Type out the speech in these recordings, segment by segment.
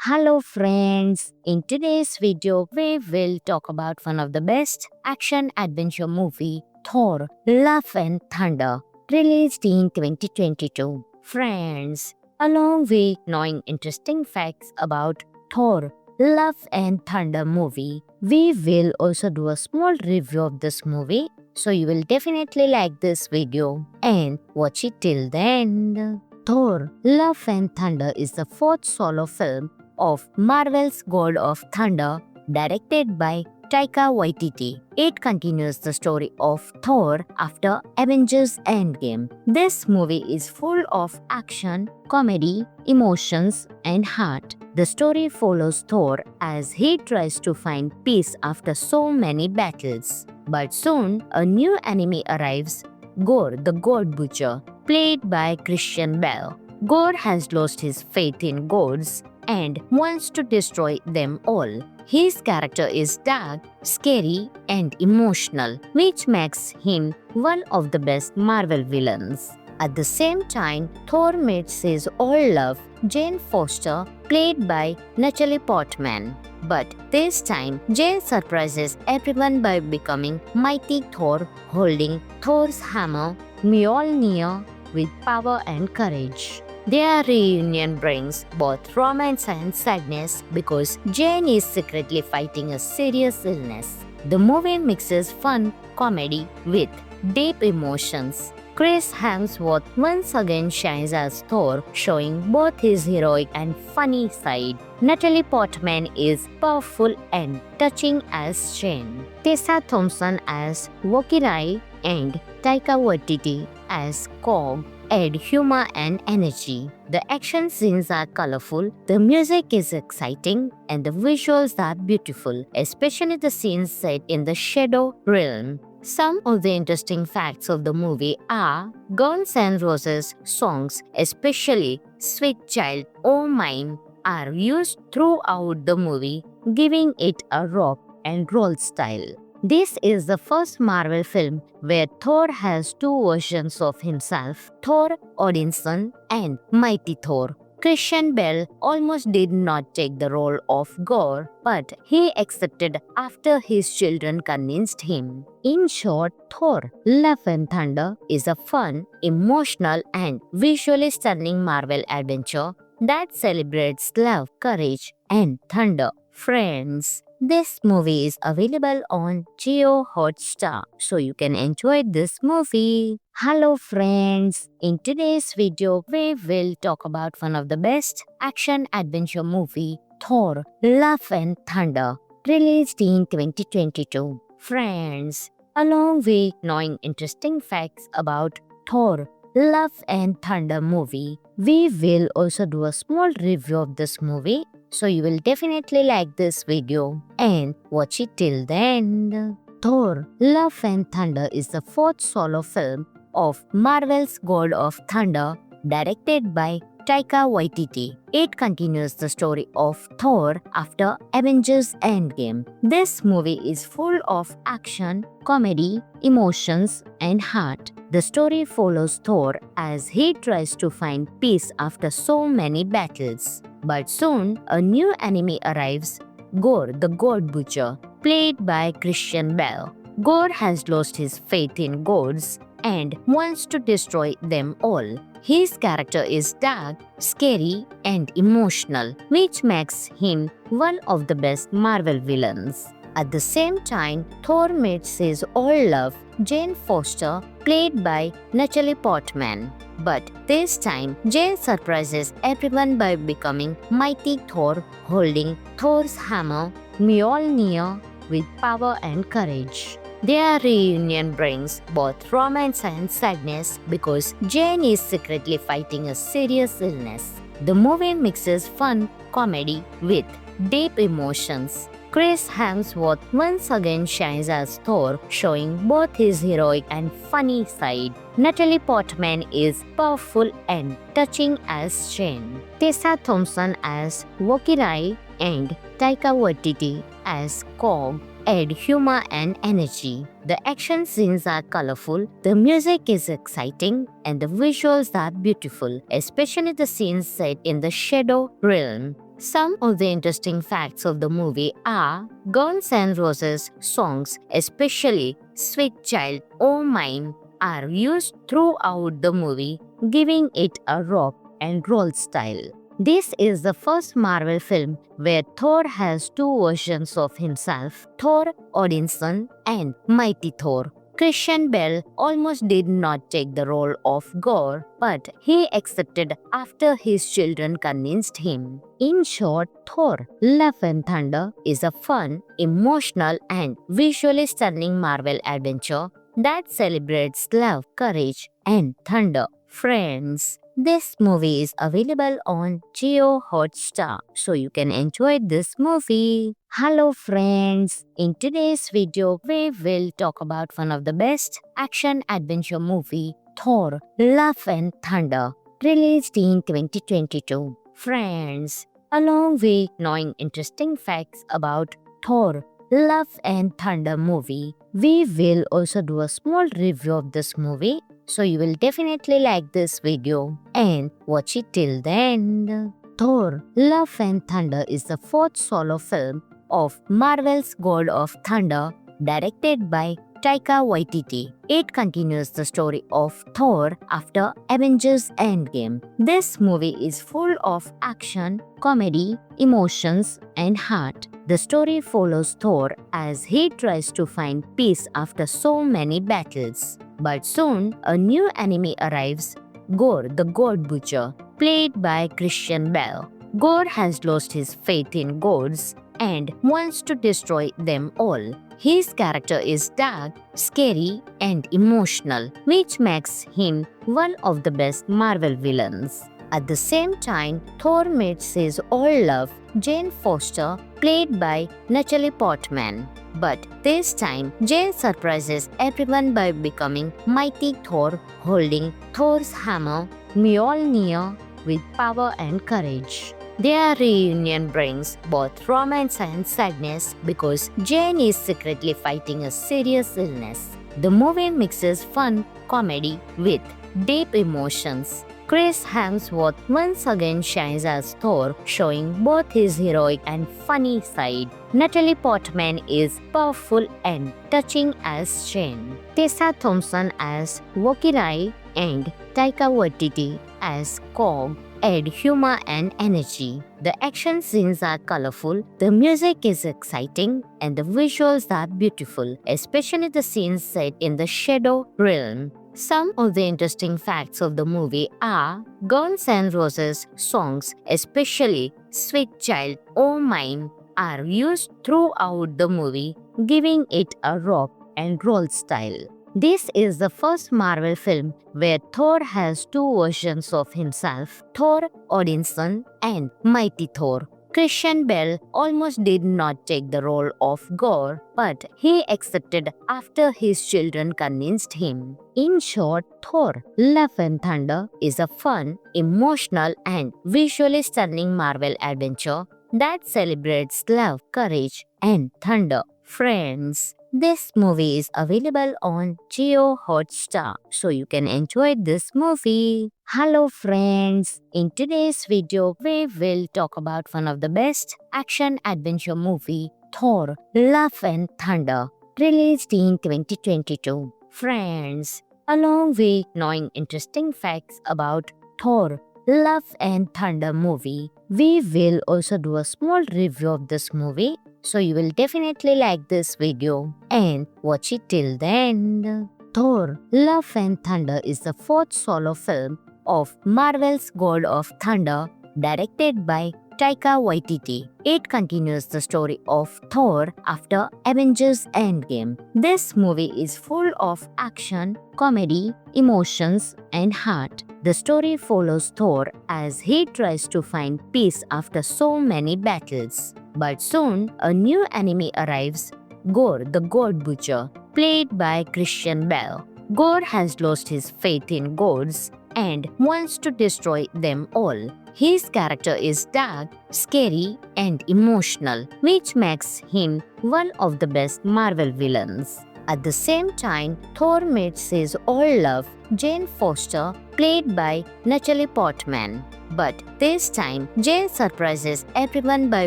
Hello friends, in today's video we will talk about one of the best action adventure movie, Thor: Love and Thunder, released in 2022. Friends, along with knowing interesting facts about Thor: Love and Thunder movie, we will also do a small review of this movie, so you will definitely like this video and watch it till the end. Thor: Love and Thunder is the fourth solo film of Marvel's God of Thunder, directed by Taika Waititi. It continues the story of Thor after Avengers Endgame. This movie is full of action, comedy, emotions, and heart. The story follows Thor as he tries to find peace after so many battles. But soon, a new enemy arrives, Gore the God Butcher, played by Christian Bale. Gore has lost his faith in gods and wants to destroy them all. His character is dark, scary, and emotional, which makes him one of the best Marvel villains. At the same time, Thor meets his old love, Jane Foster, played by Natalie Portman. But this time, Jane surprises everyone by becoming Mighty Thor, holding Thor's hammer, Mjolnir, with power and courage. Their reunion brings both romance and sadness because Jane is secretly fighting a serious illness. The movie mixes fun, comedy with deep emotions. Chris Hemsworth once again shines as Thor, showing both his heroic and funny side. Natalie Portman is powerful and touching as Jane. Tessa Thompson as Valkyrie and Taika Waititi as Korg add humor and energy. The action scenes are colorful, the music is exciting, and the visuals are beautiful, especially the scenes set in the Shadow Realm. Some of the interesting facts of the movie are Guns N' Roses songs, especially Sweet Child O' Mine, are used throughout the movie, giving it a rock and roll style. This is the first Marvel film where Thor has two versions of himself, Thor Odinson and Mighty Thor. Christian Bale almost did not take the role of Gore, but he accepted after his children convinced him. In short, Thor: Love and Thunder is a fun, emotional, and visually stunning Marvel adventure that celebrates love, courage, and thunder. Friends, this movie is available on Jio Hotstar, so you can enjoy this movie. Hello friends, in today's video we will talk about one of the best action adventure movie, Thor: Love and Thunder, released in 2022. Friends, along with knowing interesting facts about Thor: Love and Thunder movie, we will also do a small review of this movie, so you will definitely like this video and watch it till the end. Thor: Love and Thunder is the fourth solo film of Marvel's God of Thunder, directed by Taika Waititi. It continues the story of Thor after Avengers Endgame. This movie is full of action, comedy, emotions, and heart. The story follows Thor as he tries to find peace after so many battles. But soon, a new enemy arrives, Gore the God Butcher, played by Christian Bale. Gore has lost his faith in gods and wants to destroy them all. His character is dark, scary, and emotional, which makes him one of the best Marvel villains. At the same time, Thor meets his old love, Jane Foster, played by Natalie Portman. But this time, Jane surprises everyone by becoming Mighty Thor, holding Thor's hammer, Mjolnir, with power and courage. Their reunion brings both romance and sadness because Jane is secretly fighting a serious illness. The movie mixes fun, comedy with deep emotions. Chris Hemsworth once again shines as Thor, showing both his heroic and funny side. Natalie Portman is powerful and touching as Jane. Tessa Thompson as Valkyrie and Taika Waititi as Korg add humor and energy. The action scenes are colorful, the music is exciting, and the visuals are beautiful, especially the scenes set in the Shadow Realm. Some of the interesting facts of the movie are Guns N' Roses songs, especially Sweet Child O' Mine, are used throughout the movie, giving it a rock and roll style. This is the first Marvel film where Thor has two versions of himself, Thor Odinson and Mighty Thor. Christian Bale almost did not take the role of Gore, but he accepted after his children convinced him. In short, Thor: Love and Thunder is a fun, emotional, and visually stunning Marvel adventure that celebrates love, courage, and thunder. Friends, this movie is available on Jio Hotstar, so you can enjoy this movie. Hello friends, in today's video we will talk about one of the best action adventure movie, Thor: Love and Thunder, released in 2022. Friends, along with knowing interesting facts about Thor: Love and Thunder movie, we will also do a small review of this movie, so you will definitely like this video and watch it till the end. Thor: Love and Thunder is the fourth solo film of Marvel's God of Thunder, directed by Taika Waititi. It continues the story of Thor after Avengers Endgame. This movie is full of action, comedy, emotions, and heart. The story follows Thor as he tries to find peace after so many battles. But soon, a new enemy arrives, Gore the God Butcher, played by Christian Bale. Gore has lost his faith in gods and wants to destroy them all. His character is dark, scary, and emotional, which makes him one of the best Marvel villains. At the same time, Thor meets his old love, Jane Foster, played by Natalie Portman. But this time, Jane surprises everyone by becoming Mighty Thor, holding Thor's hammer, Mjolnir, with power and courage. Their reunion brings both romance and sadness because Jane is secretly fighting a serious illness. The movie mixes fun comedy with deep emotions. Chris Hemsworth once again shines as Thor, showing both his heroic and funny side. Natalie Portman is powerful and touching as Jane. Tessa Thompson as Valkyrie and Taika Waititi as Korg add humor and energy. The action scenes are colorful, the music is exciting, and the visuals are beautiful, especially the scenes set in the Shadow Realm. Some of the interesting facts of the movie are Guns N' Roses songs, especially Sweet Child O' Mine, are used throughout the movie, giving it a rock and roll style. This is the first Marvel film where Thor has two versions of himself, Thor Odinson and Mighty Thor. Christian Bale almost did not take the role of Gore, but he accepted after his children convinced him. In short, Thor: Love and Thunder is a fun, emotional, and visually stunning Marvel adventure that celebrates love, courage, and thunder. Friends, this movie is available on Jio Hotstar, so you can enjoy this movie. Hello friends, in today's video we will talk about one of the best action adventure movie, Thor: Love and Thunder, released in 2022. Friends, along with knowing interesting facts about Thor: Love and Thunder movie, we will also do a small review of this movie, so you will definitely like this video and watch it till the end. Thor: Love and Thunder is the fourth solo film of Marvel's God of Thunder, directed by Taika Waititi. It continues the story of Thor after Avengers Endgame. This movie is full of action, comedy, emotions, and heart. The story follows Thor as he tries to find peace after so many battles. But soon, a new enemy arrives, Gore the God Butcher, played by Christian Bale. Gore has lost his faith in gods and wants to destroy them all. His character is dark, scary, and emotional, which makes him one of the best Marvel villains. At the same time, Thor meets his old love, Jane Foster, played by Natalie Portman. But this time, Jane surprises everyone by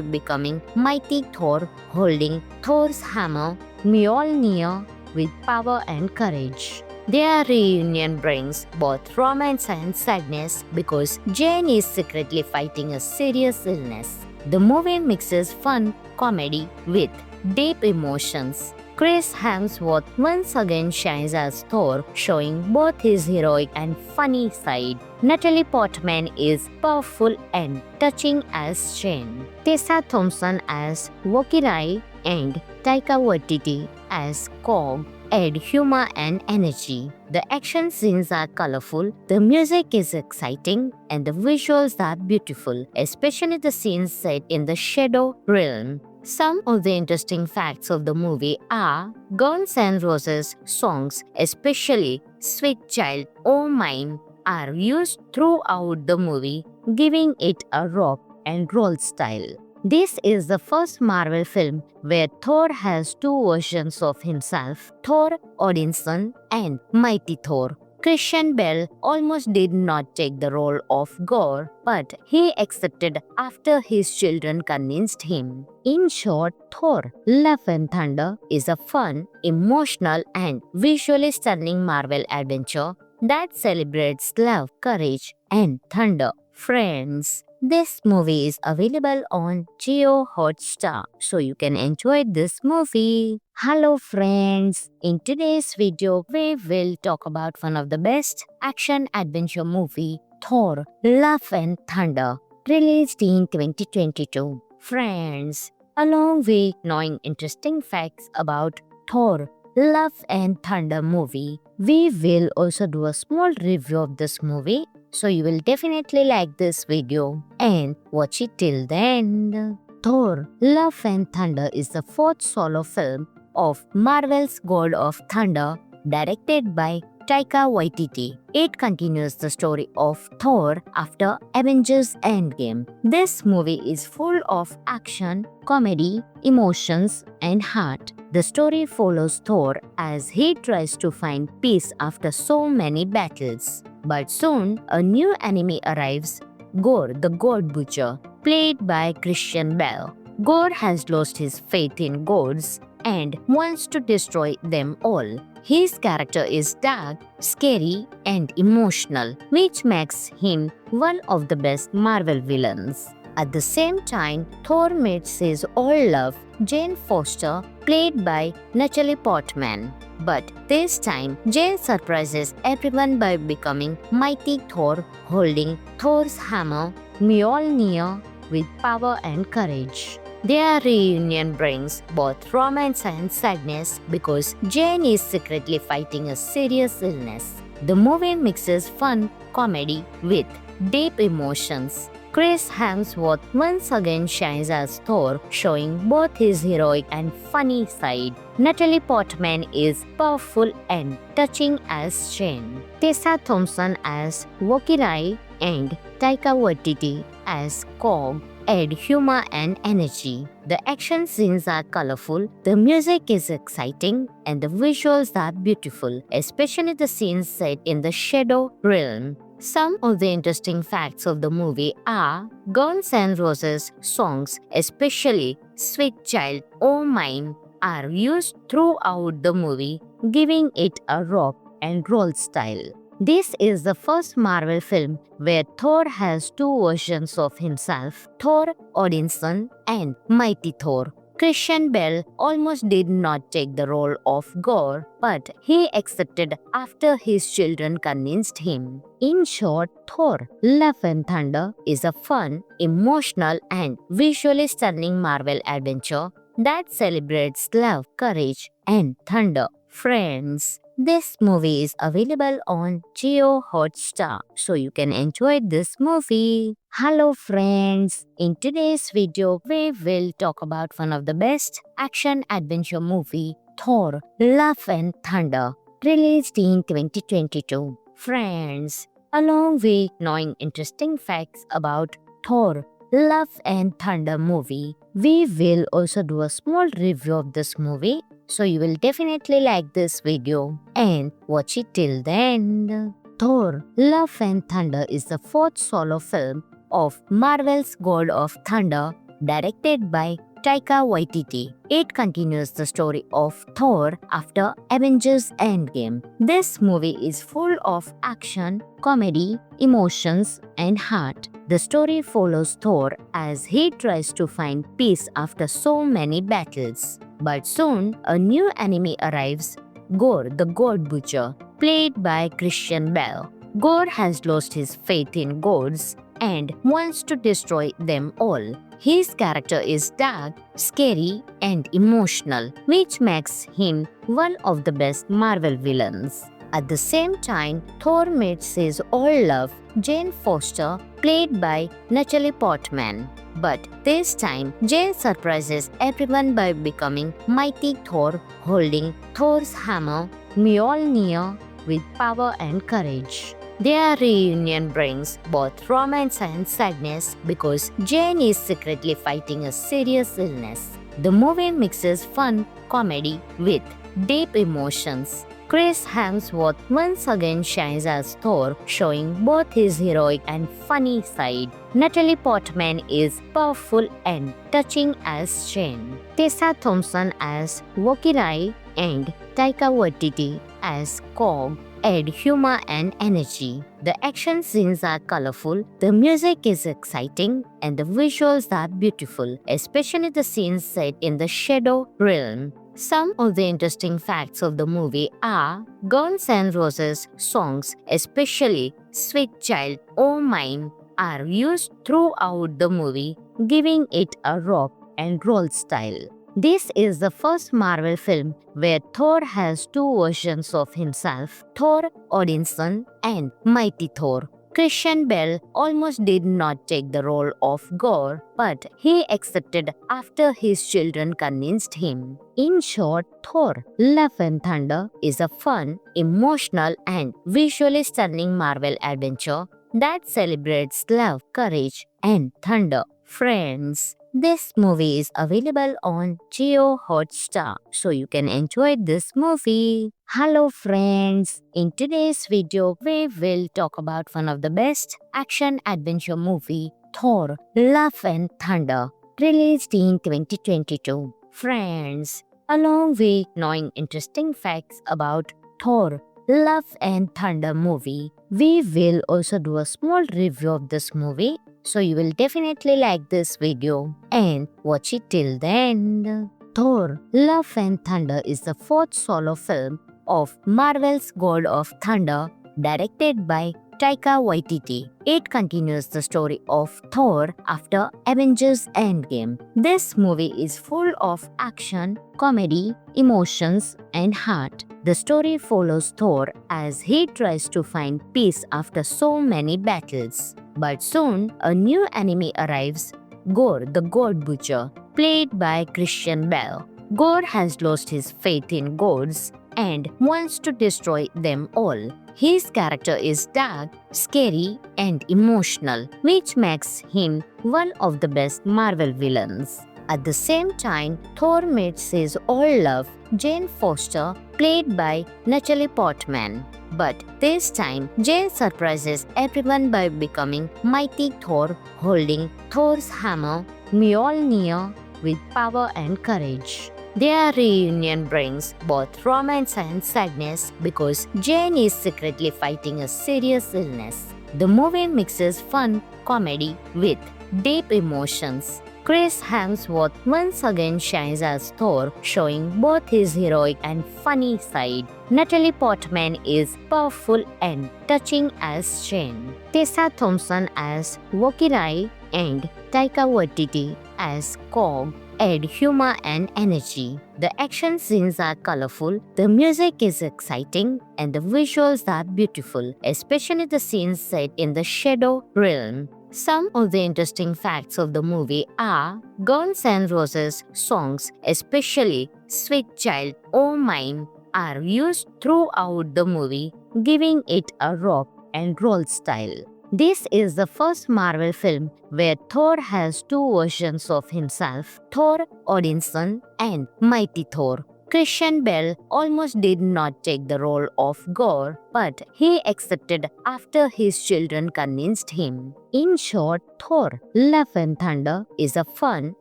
becoming Mighty Thor, holding Thor's hammer, Mjolnir, with power and courage. Their reunion brings both romance and sadness because Jane is secretly fighting a serious illness. The movie mixes fun, comedy with deep emotions. Chris Hemsworth once again shines as Thor, showing both his heroic and funny side. Natalie Portman is powerful and touching as Jane. Tessa Thompson as Valkyrie and Taika Waititi as Korg add humor and energy. The action scenes are colorful, the music is exciting, and the visuals are beautiful, especially the scenes set in the Shadow Realm. Some of the interesting facts of the movie are Guns N' Roses songs, especially Sweet Child O' Mine, are used throughout the movie, giving it a rock and roll style. This is the first Marvel film where Thor has two versions of himself, Thor Odinson and Mighty Thor. Christian Bale almost did not take the role of Gore, but he accepted after his children convinced him. In short, Thor: Love and Thunder is a fun, emotional, and visually stunning Marvel adventure that celebrates love, courage, and thunder. Friends, this movie is available on Jio Hotstar, so you can enjoy this movie. Hello friends, in today's video we will talk about one of the best action-adventure movie, Thor: Love and Thunder, released in 2022. Friends, along with knowing interesting facts about Thor: Love and Thunder movie, we will also do a small review of this movie, so you will definitely like this video and watch it till the end. Thor: Love and Thunder is the fourth solo film of Marvel's God of Thunder, directed by Taika Waititi. It continues the story of Thor after Avengers Endgame. This movie is full of action, comedy, emotions, and heart. The story follows Thor as he tries to find peace after so many battles. But soon, a new enemy arrives, Gore the God Butcher, played by Christian Bale. Gore has lost his faith in gods and wants to destroy them all. His character is dark, scary, and emotional, which makes him one of the best Marvel villains. At the same time, Thor meets his old love, Jane Foster, played by Natalie Portman. But this time, Jane surprises everyone by becoming Mighty Thor, holding Thor's hammer, Mjolnir, with power and courage. Their reunion brings both romance and sadness because Jane is secretly fighting a serious illness. The movie mixes fun, comedy with deep emotions. Chris Hemsworth once again shines as Thor, showing both his heroic and funny side. Natalie Portman is powerful and touching as Jane. Tessa Thompson as Valkyrie and Taika Waititi as Korg add humor and energy. The action scenes are colorful, the music is exciting, and the visuals are beautiful, especially the scenes set in the Shadow Realm. Some of the interesting facts of the movie are Guns N' Roses songs, especially Sweet Child O' Mine, are used throughout the movie, giving it a rock and roll style. This is the first Marvel film where Thor has two versions of himself, Thor Odinson and Mighty Thor. Christian Bale almost did not take the role of Gore, but he accepted after his children convinced him. In short, Thor: Love and Thunder is a fun, emotional, and visually stunning Marvel adventure that celebrates love, courage, and thunder. Friends, this movie is available on Jio Hotstar, so you can enjoy this movie. Hello friends, in today's video we will talk about one of the best action-adventure movie, Thor: Love and Thunder, released in 2022. Friends, along with knowing interesting facts about Thor: Love and Thunder movie, we will also do a small review of this movie, so you will definitely like this video and watch it till the end. Thor: Love and Thunder is the fourth solo film of Marvel's God of Thunder, directed by Taika Waititi. It continues the story of Thor after Avengers Endgame. This movie is full of action, comedy, emotions, and heart. The story follows Thor as he tries to find peace after so many battles. But soon, a new enemy arrives, Gore the God Butcher, played by Christian Bale. Gore has lost his faith in gods and wants to destroy them all. His character is dark, scary, and emotional, which makes him one of the best Marvel villains. At the same time, Thor meets his old love, Jane Foster, played by Natalie Portman. But this time, Jane surprises everyone by becoming Mighty Thor, holding Thor's hammer, Mjolnir, with power and courage. Their reunion brings both romance and sadness because Jane is secretly fighting a serious illness. The movie mixes fun, comedy with deep emotions. Chris Hemsworth once again shines as Thor, showing both his heroic and funny side. Natalie Portman is powerful and touching as Jane. Tessa Thompson as Valkyrie and Taika Waititi as Korg add humor and energy. The action scenes are colorful, the music is exciting, and the visuals are beautiful, especially the scenes set in the Shadow Realm. Some of the interesting facts of the movie are Guns N' Roses songs, especially Sweet Child O' Mine, are used throughout the movie, giving it a rock and roll style. This is the first Marvel film where Thor has two versions of himself, Thor Odinson and Mighty Thor. Christian Bale almost did not take the role of Gore, but he accepted after his children convinced him. In short, Thor: Love and Thunder is a fun, emotional, and visually stunning Marvel adventure that celebrates love, courage, and thunder. Friends, this movie is available on Jio Hotstar, so you can enjoy this movie. Hello friends, in today's video we will talk about one of the best action adventure movie, Thor: Love and Thunder, released in 2022. Friends, along with knowing interesting facts about Thor: Love and Thunder movie, we will also do a small review of this movie, so you will definitely like this video and watch it till the end. Thor: Love and Thunder is the fourth solo film of Marvel's God of Thunder, directed by Taika Waititi. It continues the story of Thor after Avengers Endgame. This movie is full of action, comedy, emotions, and heart. The story follows Thor as he tries to find peace after so many battles. But soon, a new enemy arrives, Gore the God Butcher, played by Christian Bale. Gore has lost his faith in gods and wants to destroy them all. His character is dark, scary, and emotional, which makes him one of the best Marvel villains. At the same time, Thor meets his old love, Jane Foster, played by Natalie Portman. But this time, Jane surprises everyone by becoming Mighty Thor, holding Thor's hammer, Mjolnir, with power and courage. Their reunion brings both romance and sadness because Jane is secretly fighting a serious illness. The movie mixes fun, comedy with deep emotions. Chris Hemsworth once again shines as Thor, showing both his heroic and funny side. Natalie Portman is powerful and touching as Jane. Tessa Thompson as Valkyrie and Taika Waititi as Korg add humor and energy. The action scenes are colorful, the music is exciting, and the visuals are beautiful, especially the scenes set in the Shadow Realm. Some of the interesting facts of the movie are Guns N' Roses songs, especially Sweet Child O' Mine, are used throughout the movie, giving it a rock and roll style. This is the first Marvel film where Thor has two versions of himself, Thor Odinson and Mighty Thor. Christian Bale almost did not take the role of Gore, but he accepted after his children convinced him. In short, Thor: Love and Thunder is a fun,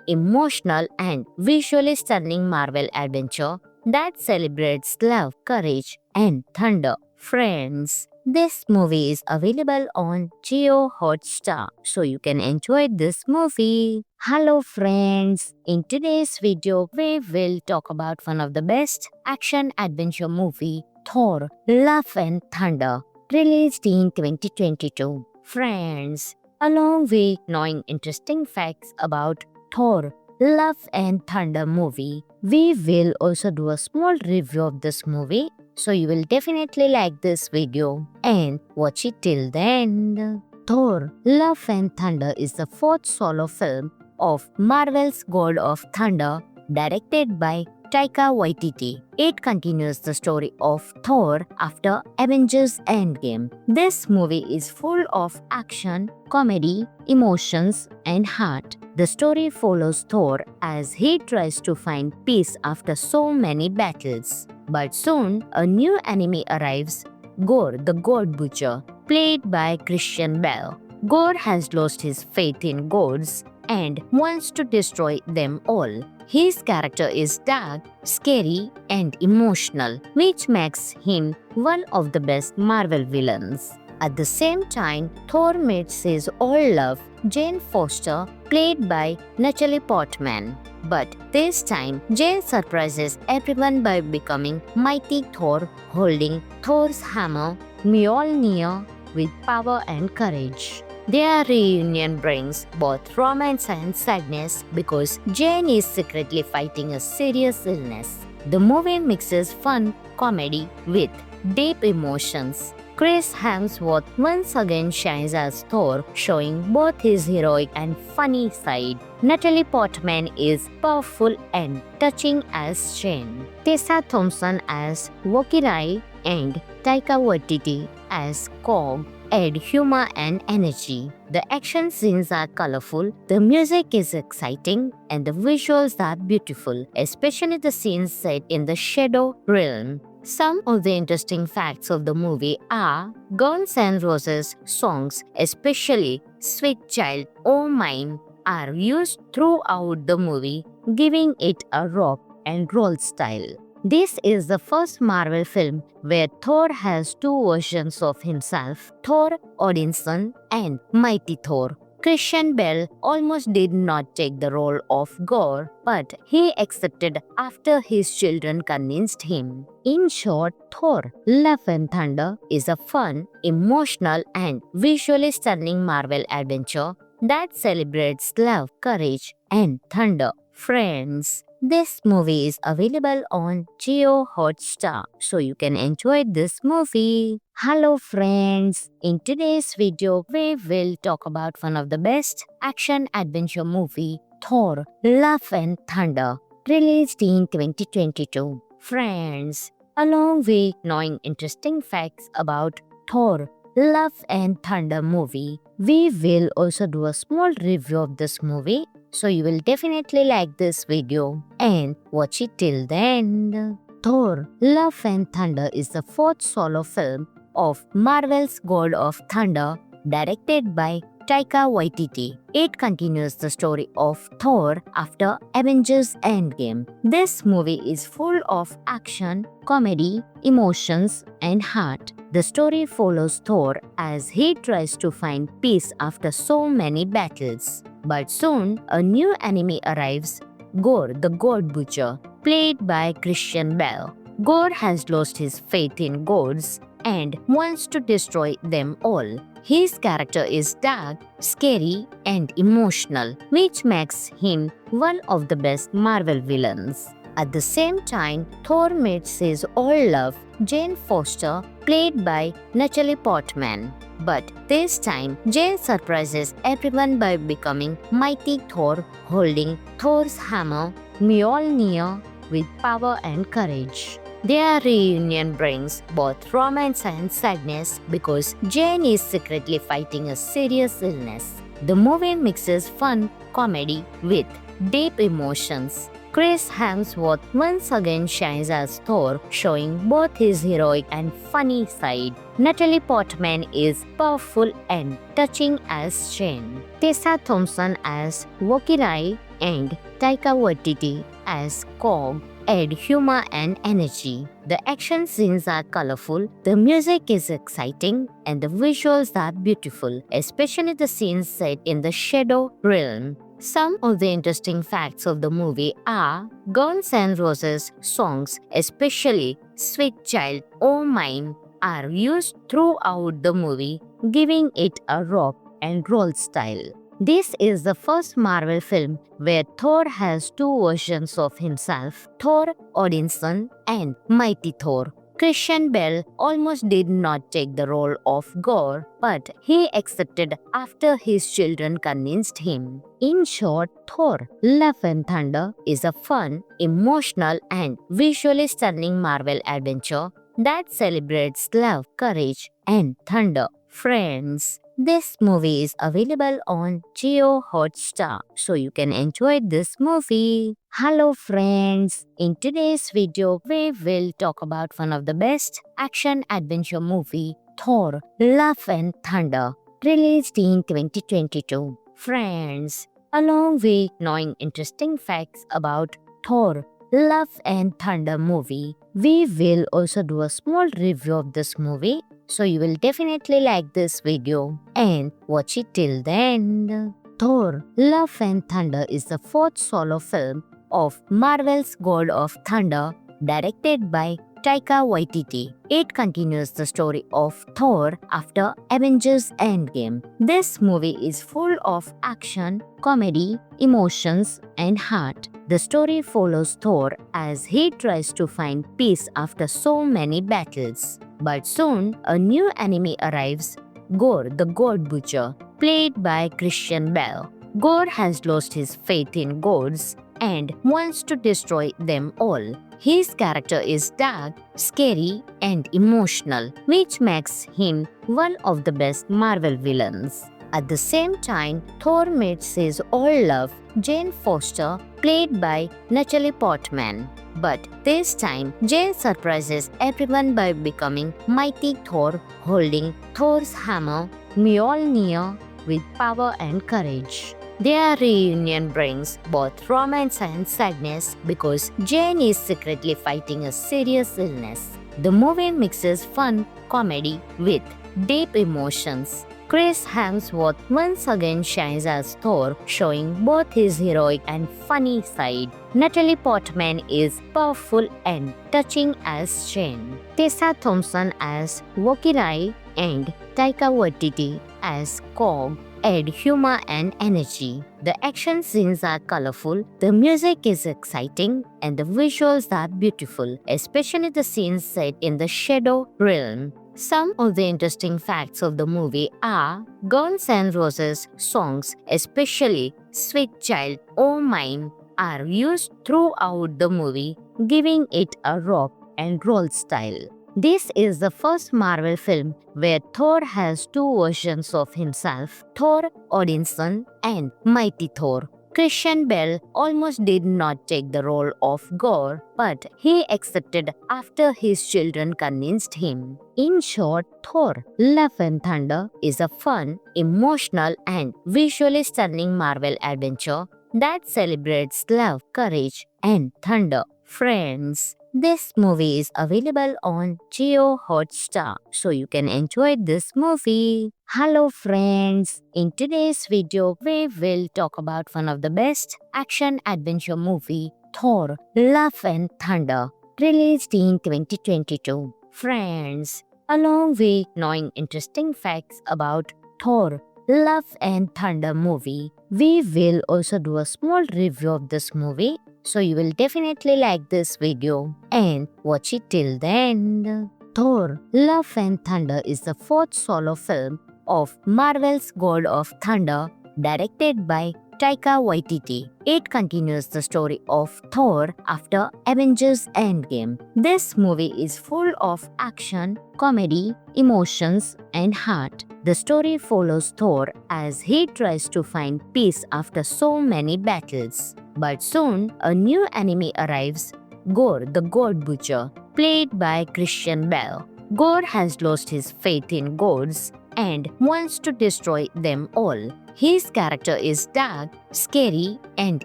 emotional, and visually stunning Marvel adventure that celebrates love, courage, and thunder. Friends, this movie is available on Jio Hotstar, so you can enjoy this movie. Hello friends, in today's video we will talk about one of the best action adventure movie, Thor: Love and Thunder, released in 2022. Friends, along with knowing interesting facts about Thor: Love and Thunder movie, we will also do a small review of this movie, so you will definitely like this video and watch it till the end. Thor: Love and Thunder is the fourth solo film of Marvel's God of Thunder, directed by Taika Waititi. It continues the story of Thor after Avengers Endgame. This movie is full of action, comedy, emotions, and heart. The story follows Thor as he tries to find peace after so many battles. But soon, a new enemy arrives, Gore the God Butcher, played by Christian Bale. Gore has lost his faith in gods and wants to destroy them all. His character is dark, scary, and emotional, which makes him one of the best Marvel villains. At the same time, Thor meets his old love, Jane Foster, played by Natalie Portman. But this time, Jane surprises everyone by becoming Mighty Thor, holding Thor's hammer, Mjolnir, with power and courage. Their reunion brings both romance and sadness because Jane is secretly fighting a serious illness. The movie mixes fun comedy with deep emotions. Chris Hemsworth once again shines as Thor, showing both his heroic and funny side. Natalie Portman is powerful and touching as Jane. Tessa Thompson as Valkyrie and Taika Waititi as Korg add humor and energy. The action scenes are colorful, the music is exciting, and the visuals are beautiful, especially the scenes set in the Shadow Realm. Some of the interesting facts of the movie are Guns N' Roses songs, especially Sweet Child O' Mine, are used throughout the movie, giving it a rock and roll style. This is the first Marvel film where Thor has two versions of himself, Thor Odinson and Mighty Thor. Christian Bale almost did not take the role of Gore, but he accepted after his children convinced him. In short, Thor: Love and Thunder is a fun, emotional, and visually stunning Marvel adventure that celebrates love, courage, and thunder. Friends, this movie is available on Jio Hotstar, so you can enjoy this movie. Hello friends, in today's video we will talk about one of the best action adventure movie, Thor: Love and Thunder, released in 2022. Friends, along with knowing interesting facts about Thor: Love and Thunder movie, we will also do a small review of this movie, so you will definitely like this video and watch it till the end. Thor: Love and Thunder is the fourth solo film of Marvel's God of Thunder, directed by Taika Waititi. It continues the story of Thor after Avengers Endgame. This movie is full of action, comedy, emotions, and heart. The story follows Thor as he tries to find peace after so many battles. But soon, a new enemy arrives, Gore the God Butcher, played by Christian Bale. Gore has lost his faith in gods and wants to destroy them all. His character is dark, scary, and emotional, which makes him one of the best Marvel villains. At the same time, Thor meets his old love, Jane Foster, played by Natalie Portman. But this time, Jane surprises everyone by becoming Mighty Thor, holding Thor's hammer, Mjolnir, with power and courage. Their reunion brings both romance and sadness because Jane is secretly fighting a serious illness. The movie mixes fun comedy with deep emotions. Chris Hemsworth once again shines as Thor, showing both his heroic and funny side. Natalie Portman is powerful and touching as Jane. Tessa Thompson as Valkyrie and Taika Waititi as Korg add humor and energy. The action scenes are colorful, the music is exciting, and the visuals are beautiful, especially the scenes set in the Shadow Realm. Some of the interesting facts of the movie are Guns N' Roses songs, especially Sweet Child O' Mine, are used throughout the movie, giving it a rock and roll style. This is the first Marvel film where Thor has two versions of himself, Thor Odinson and Mighty Thor. Christian Bale almost did not take the role of Gore, but he accepted after his children convinced him. In short, Thor: Love and Thunder is a fun, emotional, and visually stunning Marvel adventure that celebrates love, courage, and thunder. Friends, this movie is available on Jio Hotstar, so you can enjoy this movie. Hello friends, in today's video we will talk about one of the best action-adventure movie, Thor: Love and Thunder, released in 2022. Friends, along with knowing interesting facts about Thor: Love and Thunder movie, we will also do a small review of this movie, so you will definitely like this video and watch it till the end. Thor: Love and Thunder is the fourth solo film of Marvel's God of Thunder, directed by Taika Waititi. It continues the story of Thor after Avengers Endgame. This movie is full of action, comedy, emotions, and heart. The story follows Thor as he tries to find peace after so many battles. But soon, a new enemy arrives, Gore the God Butcher, played by Christian Bale. Gore has lost his faith in gods and wants to destroy them all. His character is dark, scary, and emotional, which makes him one of the best Marvel villains. At the same time, Thor meets his old love, Jane Foster, played by Natalie Portman. But this time, Jane surprises everyone by becoming Mighty Thor, holding Thor's hammer, Mjolnir, with power and courage. Their reunion brings both romance and sadness because Jane is secretly fighting a serious illness. The movie mixes fun comedy with deep emotions. Chris Hemsworth once again shines as Thor, showing both his heroic and funny side. Natalie Portman is powerful and touching as Jane. Tessa Thompson as Valkyrie and Taika Waititi as Korg add humor and energy. The action scenes are colorful, the music is exciting, and the visuals are beautiful, especially the scenes set in the Shadow Realm. Some of the interesting facts of the movie are Guns N' Roses songs, especially Sweet Child O' Mine, are used throughout the movie, giving it a rock and roll style. This is the first Marvel film where Thor has two versions of himself, Thor Odinson and Mighty Thor. Christian Bale almost did not take the role of Gore, but he accepted after his children convinced him. In short, Thor: Love and Thunder is a fun, emotional, and visually stunning Marvel adventure that celebrates love, courage, and thunder. Friends, this movie is available on Jio Hotstar, so you can enjoy this movie. Hello friends, in today's video we will talk about one of the best action-adventure movie, Thor: Love and Thunder, released in 2022. Friends, along with knowing interesting facts about Thor: Love and Thunder movie, we will also do a small review of this movie, so you will definitely like this video and watch it till the end. Thor: Love and Thunder is the fourth solo film of Marvel's God of Thunder, directed by Taika Waititi. It continues the story of Thor after Avengers Endgame. This movie is full of action, comedy, emotions, and heart. The story follows Thor as he tries to find peace after so many battles. But soon, a new enemy arrives, Gore the God Butcher, played by Christian Bale. Gore has lost his faith in gods and wants to destroy them all. His character is dark, scary, and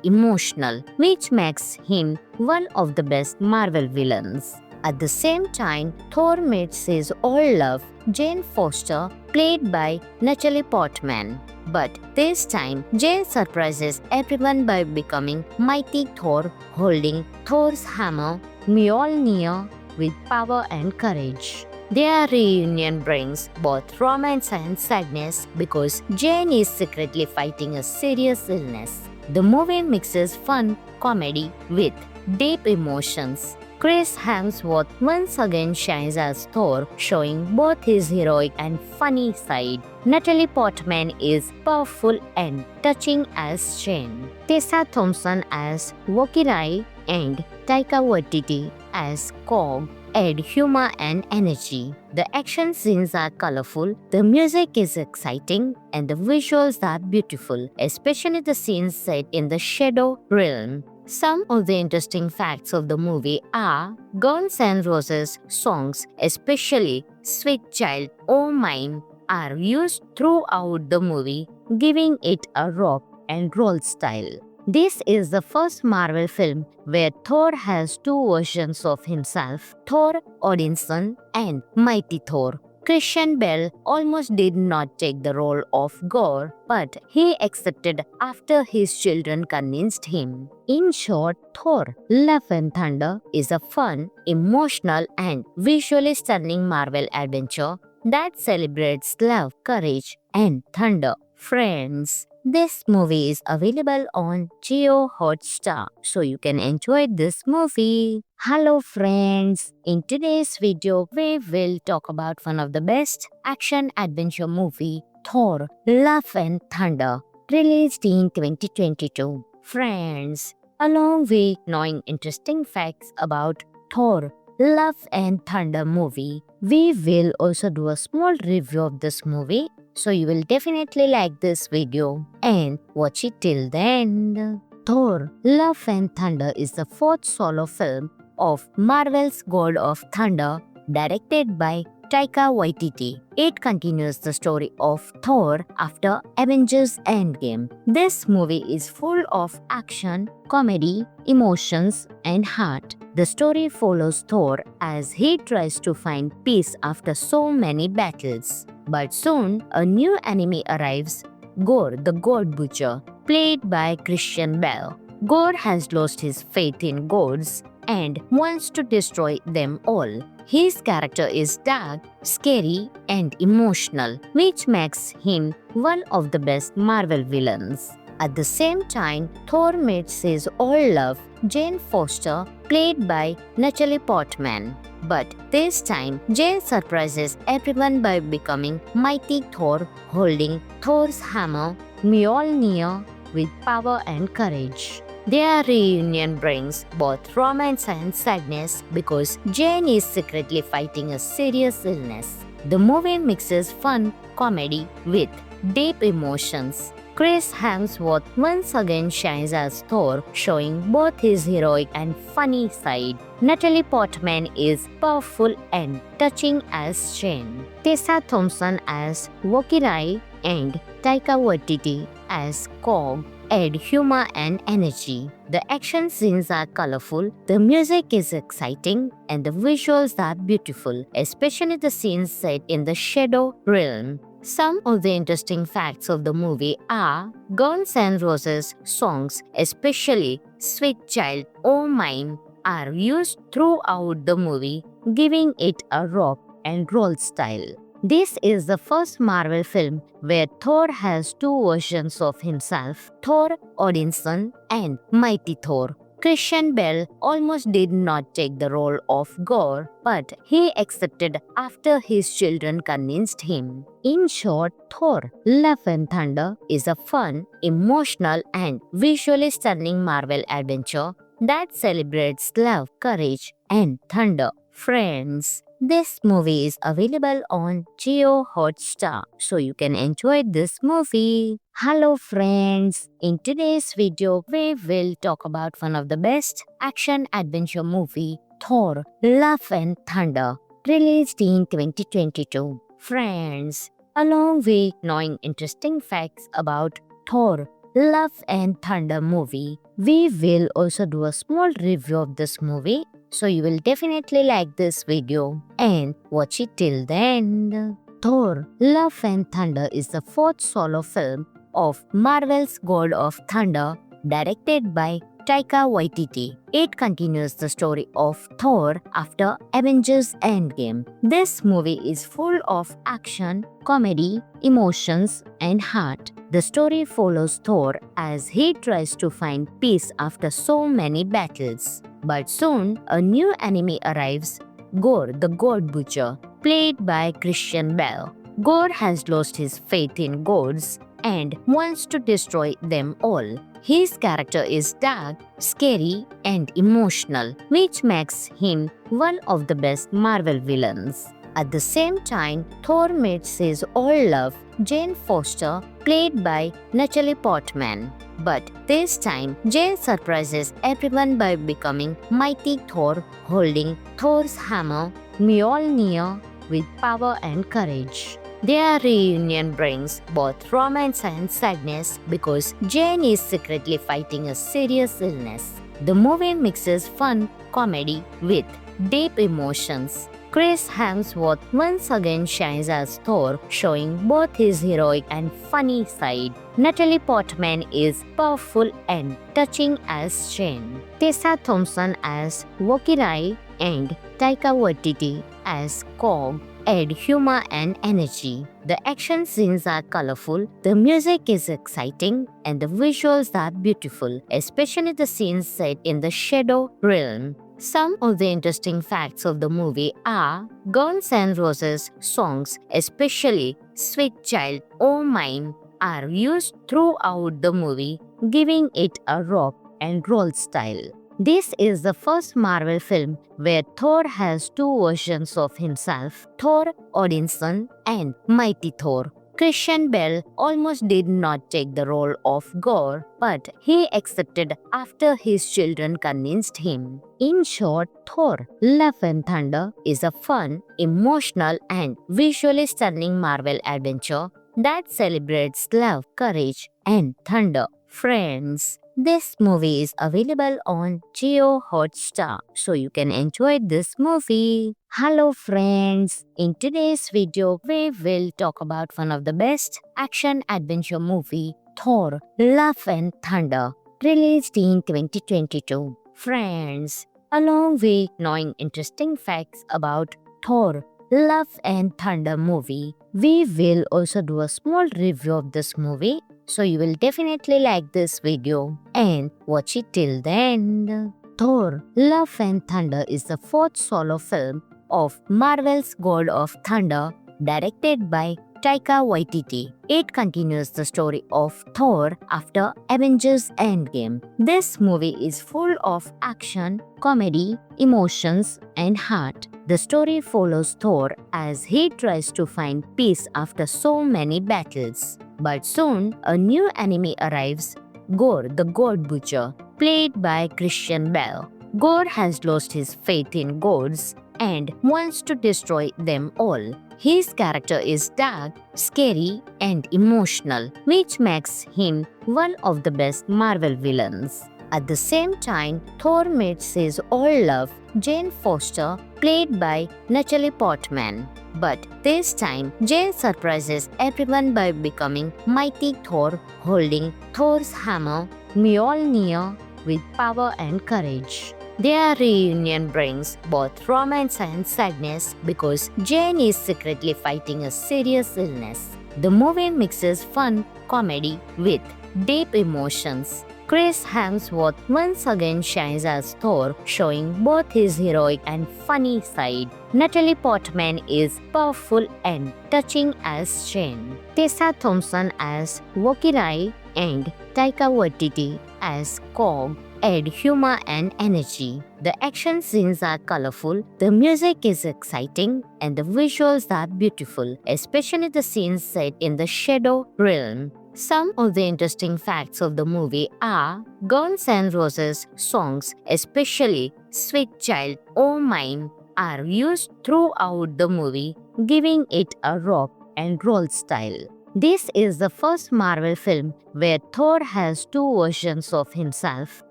emotional, which makes him one of the best Marvel villains. At the same time, Thor meets his old love, Jane Foster, played by Natalie Portman. But this time, Jane surprises everyone by becoming Mighty Thor, holding Thor's hammer, Mjolnir, with power and courage. Their reunion brings both romance and sadness because Jane is secretly fighting a serious illness. The movie mixes fun, comedy with deep emotions. Chris Hemsworth once again shines as Thor, showing both his heroic and funny side. Natalie Portman is powerful and touching as Jane. Tessa Thompson as Valkyrie and Taika Waititi as Korg add humor and energy. The action scenes are colorful, the music is exciting, and the visuals are beautiful, especially the scenes set in the Shadow Realm. Some of the interesting facts of the movie are Guns N' Roses songs, especially Sweet Child O' Mine, are used throughout the movie, giving it a rock and roll style. This is the first Marvel film where Thor has two versions of himself, Thor Odinson and Mighty Thor. Christian Bale almost did not take the role of Gore, but he accepted after his children convinced him. In short, Thor: Love and Thunder is a fun, emotional, and visually stunning Marvel adventure that celebrates love, courage, and thunder. Friends, this movie is available on Jio Hotstar, so you can enjoy this movie. Hello friends, in today's video we will talk about one of the best action adventure movie, Thor: Love and Thunder, released in 2022. Friends, along with knowing interesting facts about Thor: Love and Thunder movie, we will also do a small review of this movie. So you will definitely like this video and watch it till the end. Thor: Love and Thunder is the fourth solo film of Marvel's God of Thunder, directed by Taika Waititi. It continues the story of Thor after Avengers Endgame. This movie is full of action, comedy, emotions, and heart. The story follows Thor as he tries to find peace after so many battles. But soon, a new enemy arrives, Gore the God Butcher, played by Christian Bale. Gore has lost his faith in gods and wants to destroy them all. His character is dark, scary, and emotional, which makes him one of the best Marvel villains. At the same time, Thor meets his old love, Jane Foster, played by Natalie Portman. But this time, Jane surprises everyone by becoming Mighty Thor, holding Thor's hammer, Mjolnir, with power and courage. Their reunion brings both romance and sadness because Jane is secretly fighting a serious illness. The movie mixes fun, comedy with deep emotions. Chris Hemsworth once again shines as Thor, showing both his heroic and funny side. Natalie Portman is powerful and touching as Jane. Tessa Thompson as Valkyrie and Taika Waititi as Korg add humor and energy. The action scenes are colorful, the music is exciting, and the visuals are beautiful, especially the scenes set in the Shadow Realm. Some of the interesting facts of the movie are Guns N' Roses songs, especially Sweet Child O' Mine, are used throughout the movie, giving it a rock and roll style. This is the first Marvel film where Thor has two versions of himself, Thor Odinson and Mighty Thor. Christian Bale almost did not take the role of Gore, but he accepted after his children convinced him. In short, Thor: Love and Thunder is a fun, emotional, and visually stunning Marvel adventure that celebrates love, courage, and thunder. Friends, This movie is available on Jio Hotstar, so you can enjoy this movie. Hello friends, in today's video we will talk about one of the best action adventure movie, Thor: Love and Thunder, released in 2022. Friends, along with knowing interesting facts about Thor: Love and Thunder movie, we will also do a small review of this movie, so you will definitely like this video and watch it till the end. Thor: Love and Thunder is the fourth solo film of Marvel's God of Thunder, directed by Taika Waititi. It continues the story of Thor after Avengers Endgame. This movie is full of action, comedy, emotions, and heart. The story follows Thor as he tries to find peace after so many battles. But soon, a new enemy arrives, Gore the God Butcher, played by Christian Bale. Gore has lost his faith in gods and wants to destroy them all. His character is dark, scary, and emotional, which makes him one of the best Marvel villains. At the same time, Thor meets his old love, Jane Foster, played by Natalie Portman. But this time, Jane surprises everyone by becoming Mighty Thor, holding Thor's hammer, Mjolnir, with power and courage. Their reunion brings both romance and sadness because Jane is secretly fighting a serious illness. The movie mixes fun, comedy with deep emotions. Chris Hemsworth once again shines as Thor, showing both his heroic and funny side. Natalie Portman is powerful and touching as Jane. Tessa Thompson as Valkyrie and Taika Waititi as Korg add humor and energy. The action scenes are colorful, the music is exciting, and the visuals are beautiful, especially the scenes set in the Shadow Realm. Some of the interesting facts of the movie are Guns N' Roses songs, especially Sweet Child O' Mine, are used throughout the movie, giving it a rock and roll style. This is the first Marvel film where Thor has two versions of himself, Thor Odinson and Mighty Thor. Christian Bale almost did not take the role of Gore, but he accepted after his children convinced him. In short, Thor: Love and Thunder is a fun, emotional, and visually stunning Marvel adventure that celebrates love, courage, and thunder. Friends, this movie is available on Jio Hotstar, so you can enjoy this movie. Hello friends, in today's video we will talk about one of the best action adventure movie, Thor: Love and Thunder, released in 2022. Friends, along with knowing interesting facts about Thor: Love and Thunder movie, we will also do a small review of this movie, so you will definitely like this video and watch it till the end. Thor: Love and Thunder is the fourth solo film of Marvel's God of Thunder, directed by Taika Waititi. It continues the story of Thor after Avengers Endgame. This movie is full of action, comedy, emotions, and heart. The story follows Thor as he tries to find peace after so many battles. But soon, a new enemy arrives, Gore the God Butcher, played by Christian Bale. Gore has lost his faith in gods and wants to destroy them all. His character is dark, scary, and emotional, which makes him one of the best Marvel villains. At the same time, Thor meets his old love, Jane Foster, played by Natalie Portman. But this time, Jane surprises everyone by becoming Mighty Thor, holding Thor's hammer, Mjolnir, with power and courage. Their reunion brings both romance and sadness because Jane is secretly fighting a serious illness. The movie mixes fun, comedy with deep emotions. Chris Hemsworth once again shines as Thor, showing both his heroic and funny side. Natalie Portman is powerful and touching as Jane. Tessa Thompson as Valkyrie and Taika Waititi as Korg add humor and energy. The action scenes are colorful, the music is exciting, and the visuals are beautiful, especially the scenes set in the Shadow Realm. Some of the interesting facts of the movie are Guns N' Roses songs, especially Sweet Child O' Mine, are used throughout the movie, giving it a rock and roll style. This is the first Marvel film where Thor has two versions of himself,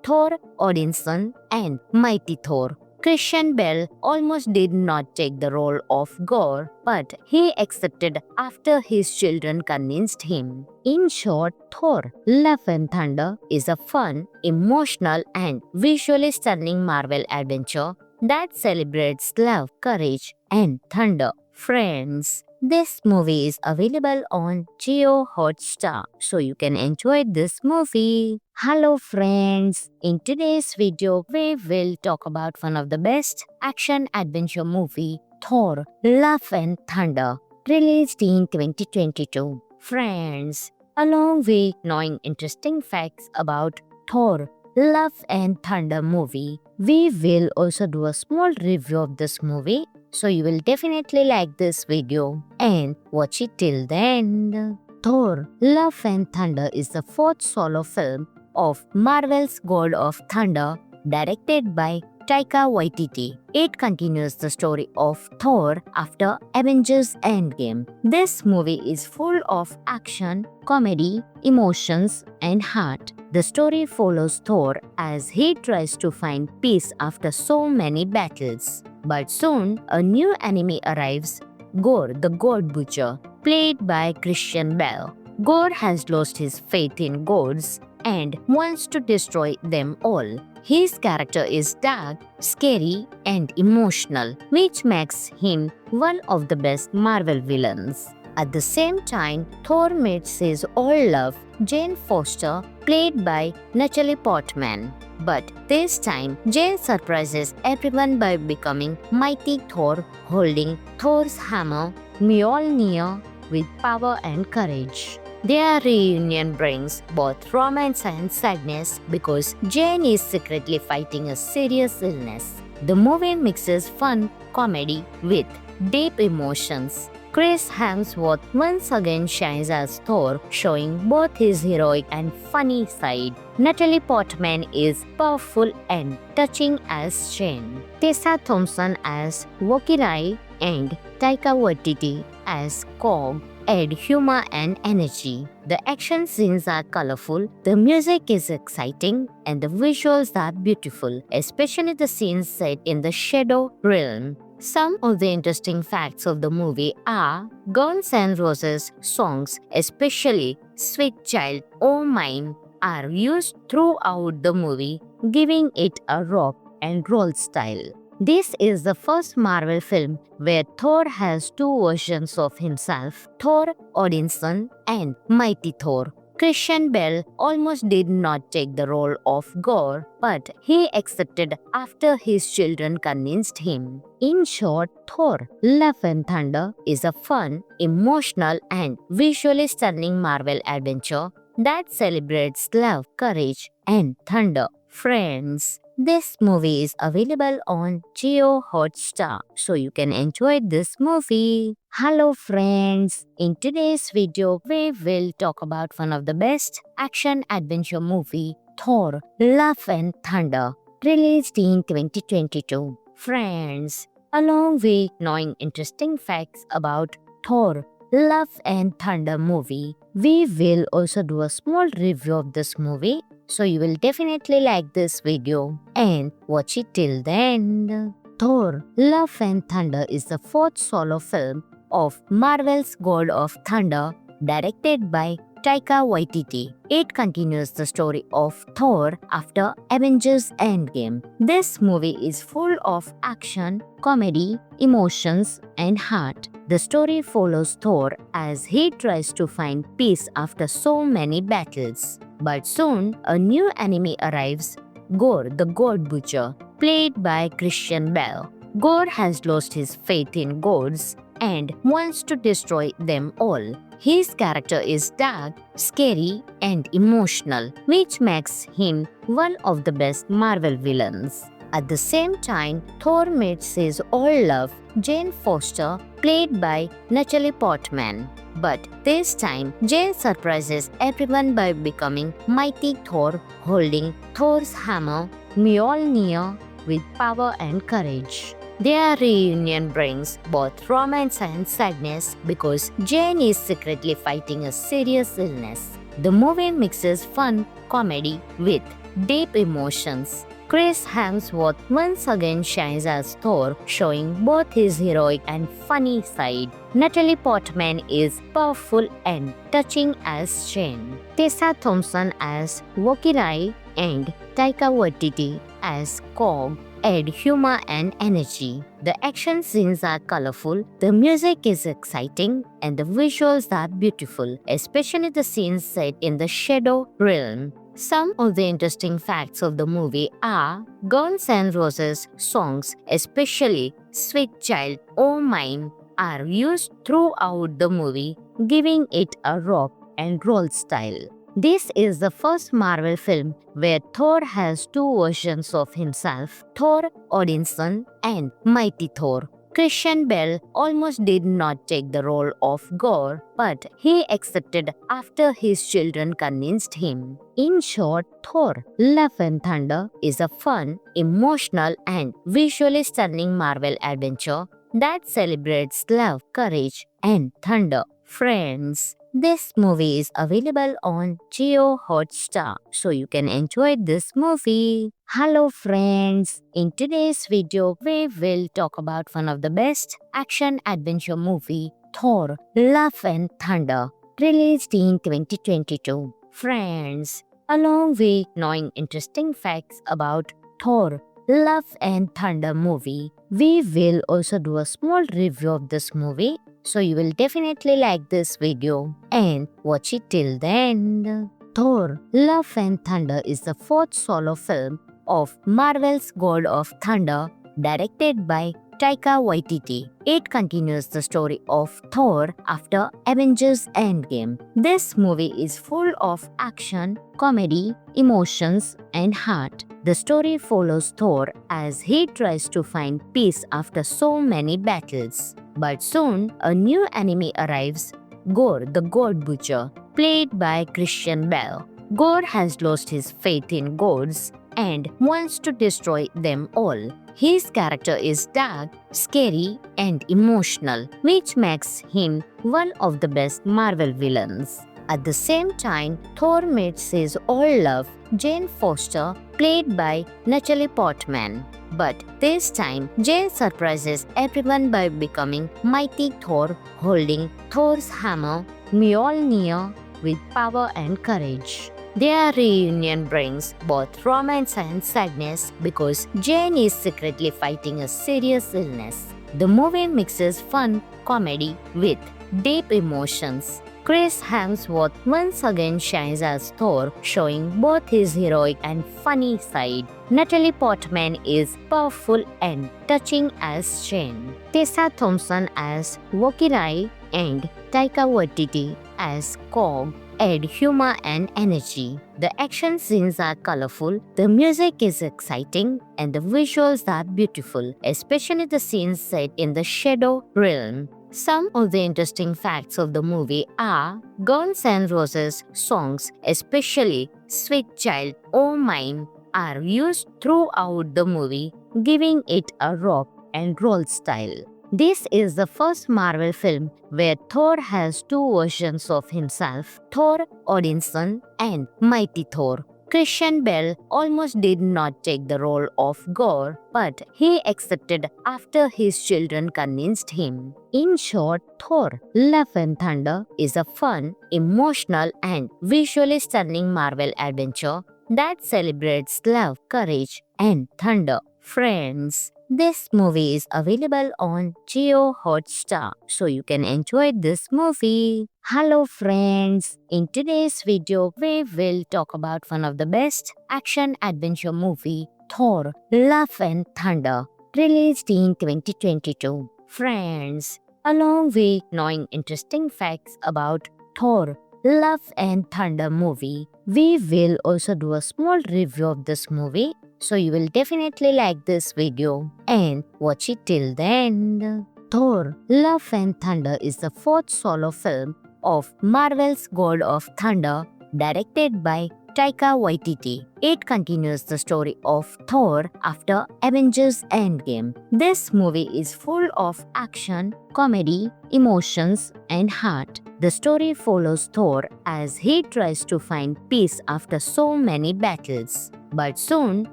Thor Odinson and Mighty Thor. Christian Bale almost did not take the role of Gore, but he accepted after his children convinced him. In short, Thor: Love and Thunder is a fun, emotional, and visually stunning Marvel adventure that celebrates love, courage, and thunder. Friends, this movie is available on Jio Hotstar, so you can enjoy this movie. Hello friends, in today's video we will talk about one of the best action-adventure movie, Thor: Love and Thunder, released in 2022. Friends, along with knowing interesting facts about Thor: Love and Thunder movie, we will also do a small review of this movie, so you will definitely like this video and watch it till the end. Thor: Love and Thunder is the fourth solo film of Marvel's God of Thunder, directed by Taika Waititi. It continues the story of Thor after Avengers Endgame. This movie is full of action, comedy, emotions, and heart. The story follows Thor as he tries to find peace after so many battles. But soon, a new enemy arrives, Gore the God Butcher, played by Christian Bale. Gore has lost his faith in gods and wants to destroy them all. His character is dark, scary, and emotional, which makes him one of the best Marvel villains. At the same time, Thor meets his old love, Jane Foster, played by Natalie Portman. But this time, Jane surprises everyone by becoming Mighty Thor, holding Thor's hammer, Mjolnir, with power and courage. Their reunion brings both romance and sadness because Jane is secretly fighting a serious illness. The movie mixes fun comedy with deep emotions. Chris Hemsworth once again shines as Thor, showing both his heroic and funny side. Natalie Portman is powerful and touching as Jane. Tessa Thompson as Valkyrie and Taika Waititi as Korg add humor and energy. The action scenes are colorful, the music is exciting, and the visuals are beautiful, especially the scenes set in the Shadow Realm. Some of the interesting facts of the movie are Guns N' Roses songs, especially Sweet Child O' Mine, are used throughout the movie, giving it a rock and roll style. This is the first Marvel film where Thor has two versions of himself, Thor Odinson and Mighty Thor. Christian Bale almost did not take the role of Gore, but he accepted after his children convinced him. In short, Thor: Love and Thunder is a fun, emotional, and visually stunning Marvel adventure that celebrates love, courage, and thunder. Friends, this movie is available on Jio Hotstar, so you can enjoy this movie. Hello friends, in today's video we will talk about one of the best action-adventure movie, Thor: Love and Thunder, released in 2022. Friends, along with knowing interesting facts about Thor: Love and Thunder movie, we will also do a small review of this movie, so you will definitely like this video and watch it till the end. Thor: Love and Thunder is the fourth solo film of Marvel's God of Thunder, directed by Taika Waititi. It continues the story of Thor after Avengers Endgame. This movie is full of action, comedy, emotions, and heart. The story follows Thor as he tries to find peace after so many battles. But soon, a new enemy arrives, Gore the God Butcher, played by Christian Bale. Gore has lost his faith in gods and wants to destroy them all. His character is dark, scary, and emotional, which makes him one of the best Marvel villains. At the same time, Thor meets his old love, Jane Foster, played by Natalie Portman. But this time, Jane surprises everyone by becoming Mighty Thor, holding Thor's hammer, Mjolnir, with power and courage. Their reunion brings both romance and sadness because Jane is secretly fighting a serious illness. The movie mixes fun, comedy with deep emotions. Chris Hemsworth once again shines as Thor, showing both his heroic and funny side. Natalie Portman is powerful and touching as Jane. Tessa Thompson as Valkyrie and Taika Waititi as Korg add humor and energy. The action scenes are colorful, the music is exciting, and the visuals are beautiful, especially the scenes set in the Shadow Realm. Some of the interesting facts of the movie are Guns N' Roses songs, especially Sweet Child O' Mine, are used throughout the movie, giving it a rock and roll style. This is the first Marvel film where Thor has two versions of himself, Thor Odinson and Mighty Thor. Christian Bale almost did not take the role of Gore, but he accepted after his children convinced him. In short, Thor: Love and Thunder is a fun, emotional, and visually stunning Marvel adventure that celebrates love, courage, and thunder. Friends, this movie is available on Jio Hotstar, so you can enjoy this movie. Hello friends, in today's video we will talk about one of the best action adventure movie, Thor: Love and Thunder, released in 2022. Friends, along with knowing interesting facts about Thor: Love and Thunder movie, we will also do a small review of this movie. So you will definitely like this video and watch it till the end. Thor: Love and Thunder is the fourth solo film of Marvel's God of Thunder, directed by Taika Waititi. It continues the story of Thor after Avengers Endgame. This movie is full of action, comedy, emotions, and heart. The story follows Thor as he tries to find peace after so many battles. But soon, a new enemy arrives, Gore the God Butcher, played by Christian Bale. Gore has lost his faith in gods and wants to destroy them all. His character is dark, scary, and emotional, which makes him one of the best Marvel villains. At the same time, Thor meets his old love, Jane Foster, played by Natalie Portman. But this time, Jane surprises everyone by becoming Mighty Thor, holding Thor's hammer, Mjolnir, with power and courage. Their reunion brings both romance and sadness because Jane is secretly fighting a serious illness. The movie mixes fun, comedy with deep emotions. Chris Hemsworth once again shines as Thor, showing both his heroic and funny side. Natalie Portman is powerful and touching as Jane. Tessa Thompson as Valkyrie and Taika Waititi as Korg add humor and energy. The action scenes are colorful, the music is exciting, and the visuals are beautiful, especially the scenes set in the Shadow Realm. Some of the interesting facts of the movie are Guns N' Roses songs, especially Sweet Child O' Mine, are used throughout the movie, giving it a rock and roll style. This is the first Marvel film where Thor has two versions of himself, Thor Odinson and Mighty Thor. Christian Bale almost did not take the role of Gore, but he accepted after his children convinced him. In short, Thor: Love and Thunder is a fun, emotional, and visually stunning Marvel adventure that celebrates love, courage, and thunder. Friends, this movie is available on Jio Hotstar, so you can enjoy this movie. Hello friends, in today's video we will talk about one of the best action adventure movie, Thor: Love and Thunder, released in 2022. Friends, along with knowing interesting facts about Thor Love and Thunder movie. We will also do a small review of this movie, so you will definitely like this video and watch it till the end. Thor Love and Thunder is the fourth solo film of Marvel's God of Thunder, directed by Taika Waititi. It continues the story of Thor after Avengers Endgame. This movie is full of action, comedy, emotions, and heart. The story follows Thor as he tries to find peace after so many battles. But soon,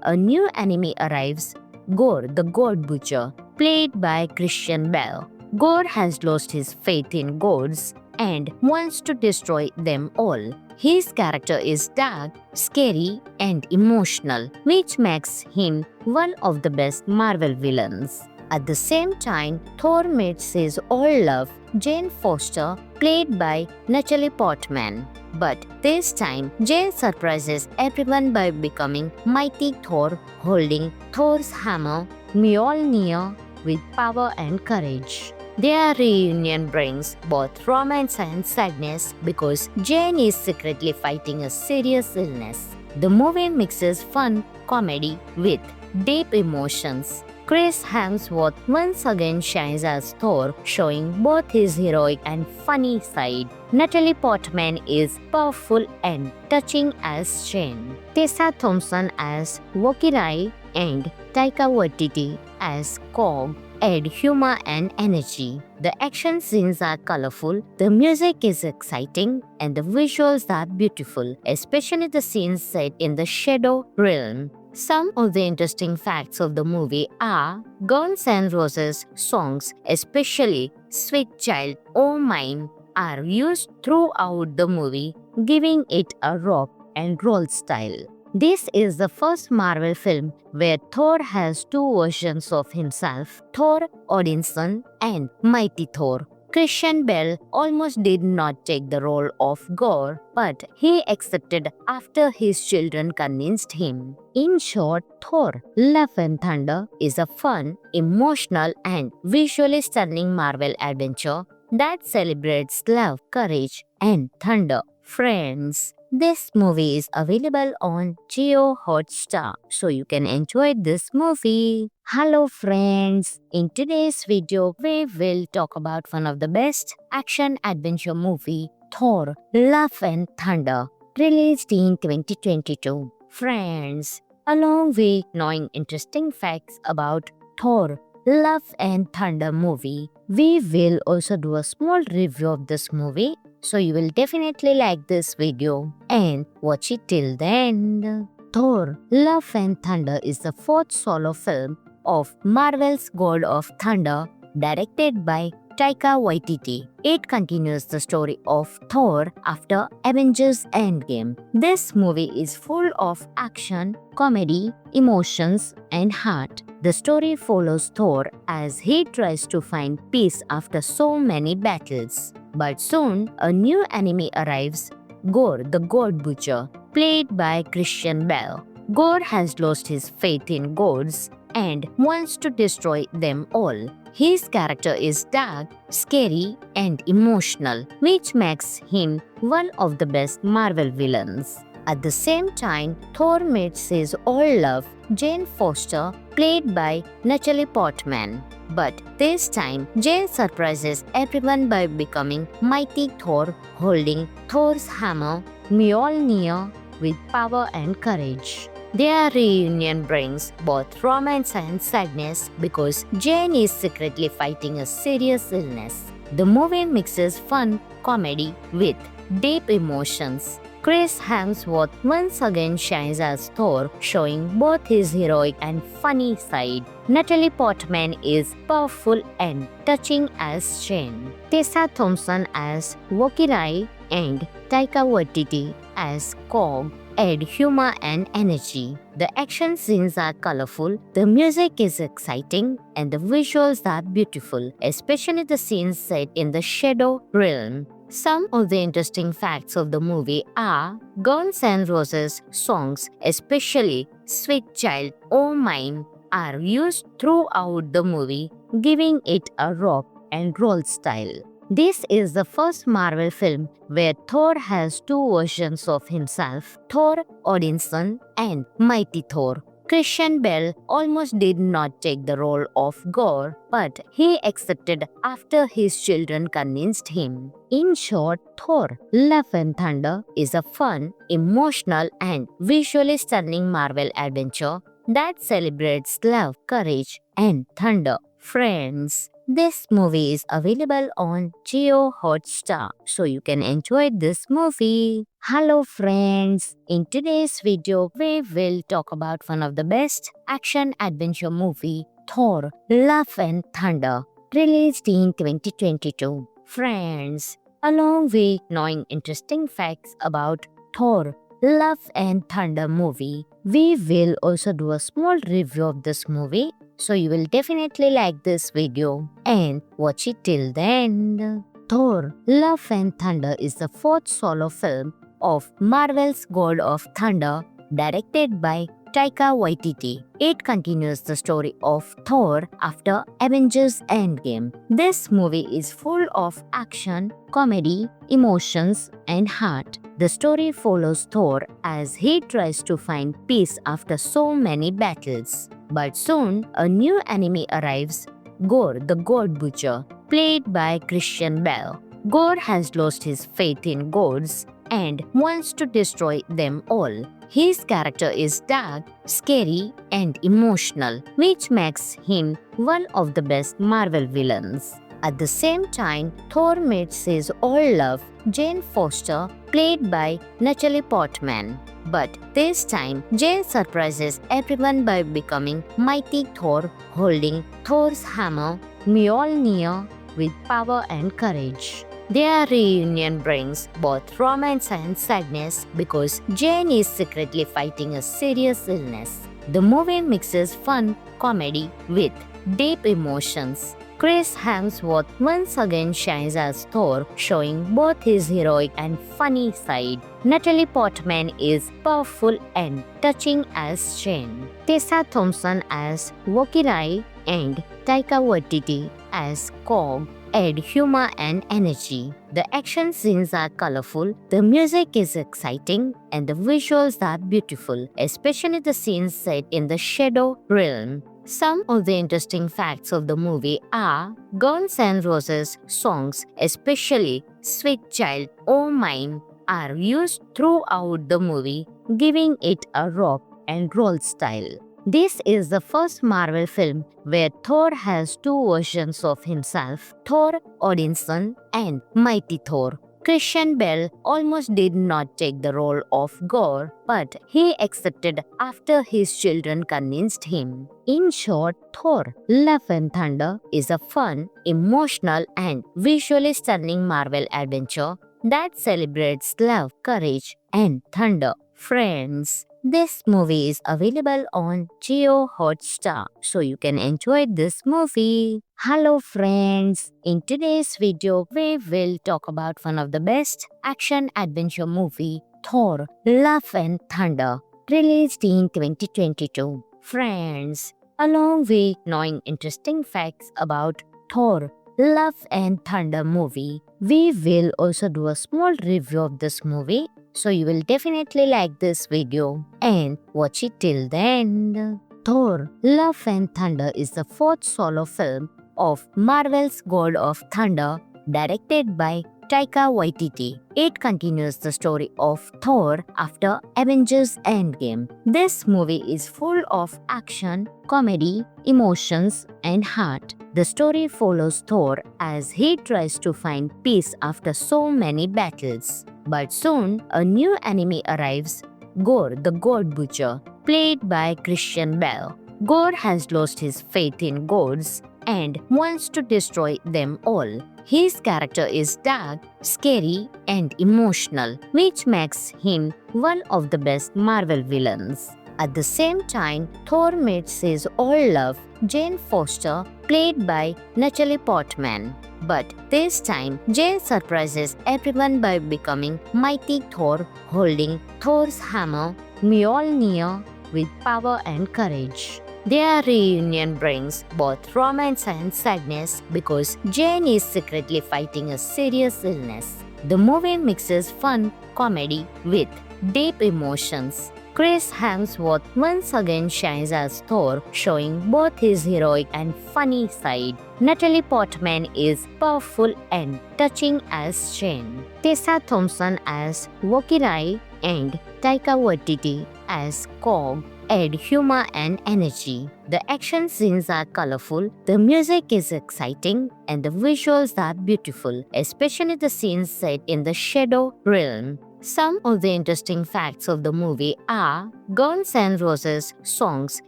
a new enemy arrives, Gore the God Butcher, played by Christian Bale. Gore has lost his faith in gods and wants to destroy them all. His character is dark, scary, and emotional, which makes him one of the best Marvel villains. At the same time, Thor meets his old love, Jane Foster, played by Natalie Portman. But this time, Jane surprises everyone by becoming Mighty Thor, holding Thor's hammer, Mjolnir, with power and courage. Their reunion brings both romance and sadness because Jane is secretly fighting a serious illness. The movie mixes fun, comedy with deep emotions. Chris Hemsworth once again shines as Thor, showing both his heroic and funny side. Natalie Portman is powerful and touching as Jane. Tessa Thompson as Valkyrie and Taika Waititi as Korg add humor and energy. The action scenes are colorful, the music is exciting, and the visuals are beautiful, especially the scenes set in the Shadow Realm. Some of the interesting facts of the movie are Guns N' Roses songs, especially Sweet Child O' Mine, are used throughout the movie, giving it a rock and roll style. This is the first Marvel film where Thor has two versions of himself, Thor Odinson and Mighty Thor. Christian Bale almost did not take the role of Gore, but he accepted after his children convinced him. In short, Thor Love and Thunder is a fun, emotional, and visually stunning Marvel adventure that celebrates love, courage, and thunder. Friends, this movie is available on Jio Hotstar, so you can enjoy this movie. Hello friends, in today's video we will talk about one of the best action adventure movie, Thor Love and Thunder, released in 2022. Friends, along with knowing interesting facts about Thor Love and Thunder movie, we will also do a small review of this movie, so you will definitely like this video and watch it till the end. Thor Love and Thunder is the fourth solo film of Marvel's God of Thunder, directed by Taika Waititi. It continues the story of Thor after Avengers Endgame. This movie is full of action, comedy, emotions, and heart. The story follows Thor as he tries to find peace after so many battles. But soon, a new enemy arrives, Gore the God Butcher, played by Christian Bale. Gore has lost his faith in gods and wants to destroy them all. His character is dark, scary, and emotional, which makes him one of the best Marvel villains. At the same time, Thor meets his old love, Jane Foster, played by Natalie Portman. But this time, Jane surprises everyone by becoming Mighty Thor, holding Thor's hammer, Mjolnir, with power and courage. Their reunion brings both romance and sadness because Jane is secretly fighting a serious illness. The movie mixes fun, comedy with deep emotions. Chris Hemsworth once again shines as Thor, showing both his heroic and funny side. Natalie Portman is powerful and touching as Jane. Tessa Thompson as Valkyrie and Taika Waititi as Korg add humor and energy. The action scenes are colorful, the music is exciting, and the visuals are beautiful, especially the scenes set in the Shadow Realm. Some of the interesting facts of the movie are Guns N' Roses songs, especially Sweet Child O' Mine, are used throughout the movie, giving it a rock and roll style. This is the first Marvel film where Thor has two versions of himself, Thor Odinson and Mighty Thor. Christian Bale almost did not take the role of Gore, but he accepted after his children convinced him. In short, Thor: Love and Thunder is a fun, emotional, and visually stunning Marvel adventure that celebrates love, courage, and thunder. Friends, this movie is available on Jio Hotstar, so you can enjoy this movie. Hello friends, in today's video we will talk about one of the best action-adventure movie, Thor: Love and Thunder, released in 2022. Friends, along with knowing interesting facts about Thor: Love and Thunder movie, we will also do a small review of this movie, so you will definitely like this video and watch it till the end. Thor: Love and Thunder is the fourth solo film of Marvel's God of Thunder, directed by Taika Waititi. It continues the story of Thor after Avengers Endgame. This movie is full of action, comedy, emotions, and heart. The story follows Thor as he tries to find peace after so many battles. But soon, a new enemy arrives, Gore the God Butcher, played by Christian Bale. Gore has lost his faith in gods and wants to destroy them all. His character is dark, scary, and emotional, which makes him one of the best Marvel villains. At the same time, Thor meets his old love, Jane Foster, played by Natalie Portman. But this time, Jane surprises everyone by becoming Mighty Thor, holding Thor's hammer, Mjolnir, with power and courage. Their reunion brings both romance and sadness because Jane is secretly fighting a serious illness. The movie mixes fun comedy with deep emotions. Chris Hemsworth once again shines as Thor, showing both his heroic and funny side. Natalie Portman is powerful and touching as Jane. Tessa Thompson as Valkyrie and Taika Waititi as Korg add humor and energy. The action scenes are colorful, the music is exciting, and the visuals are beautiful, especially the scenes set in the Shadow Realm. Some of the interesting facts of the movie are Guns N' Roses songs, especially Sweet Child O' Mine, are used throughout the movie, giving it a rock and roll style. This is the first Marvel film where Thor has two versions of himself, Thor Odinson and Mighty Thor. Christian Bale almost did not take the role of Gore, but he accepted after his children convinced him. In short, Thor: Love and Thunder is a fun, emotional, and visually stunning Marvel adventure that celebrates love, courage, and thunder. Friends, this movie is available on Jio Hotstar, so you can enjoy this movie. Hello friends, in today's video we will talk about one of the best action-adventure movie, Thor: Love and Thunder, released in 2022. Friends, along with knowing interesting facts about Thor: Love and Thunder movie, we will also do a small review of this movie, so you will definitely like this video and watch it till the end. Thor: Love and Thunder is the fourth solo film of Marvel's God of Thunder, directed by Taika Waititi. It continues the story of Thor after Avengers Endgame. This movie is full of action, comedy, emotions, and heart. The story follows Thor as he tries to find peace after so many battles. But soon, a new enemy arrives, Gore the God Butcher, played by Christian Bale. Gore has lost his faith in gods and wants to destroy them all. His character is dark, scary, and emotional, which makes him one of the best Marvel villains. At the same time, Thor meets his old love, Jane Foster, played by Natalie Portman. But this time, Jane surprises everyone by becoming Mighty Thor, holding Thor's hammer, Mjolnir, with power and courage. Their reunion brings both romance and sadness because Jane is secretly fighting a serious illness. The movie mixes fun, comedy with deep emotions. Chris Hemsworth once again shines as Thor, showing both his heroic and funny side. Natalie Portman is powerful and touching as Jane. Tessa Thompson as Valkyrie and Taika Waititi as Korg add humor and energy. The action scenes are colorful, the music is exciting, and the visuals are beautiful, especially the scenes set in the Shadow Realm. Some of the interesting facts of the movie are Guns N' Roses songs,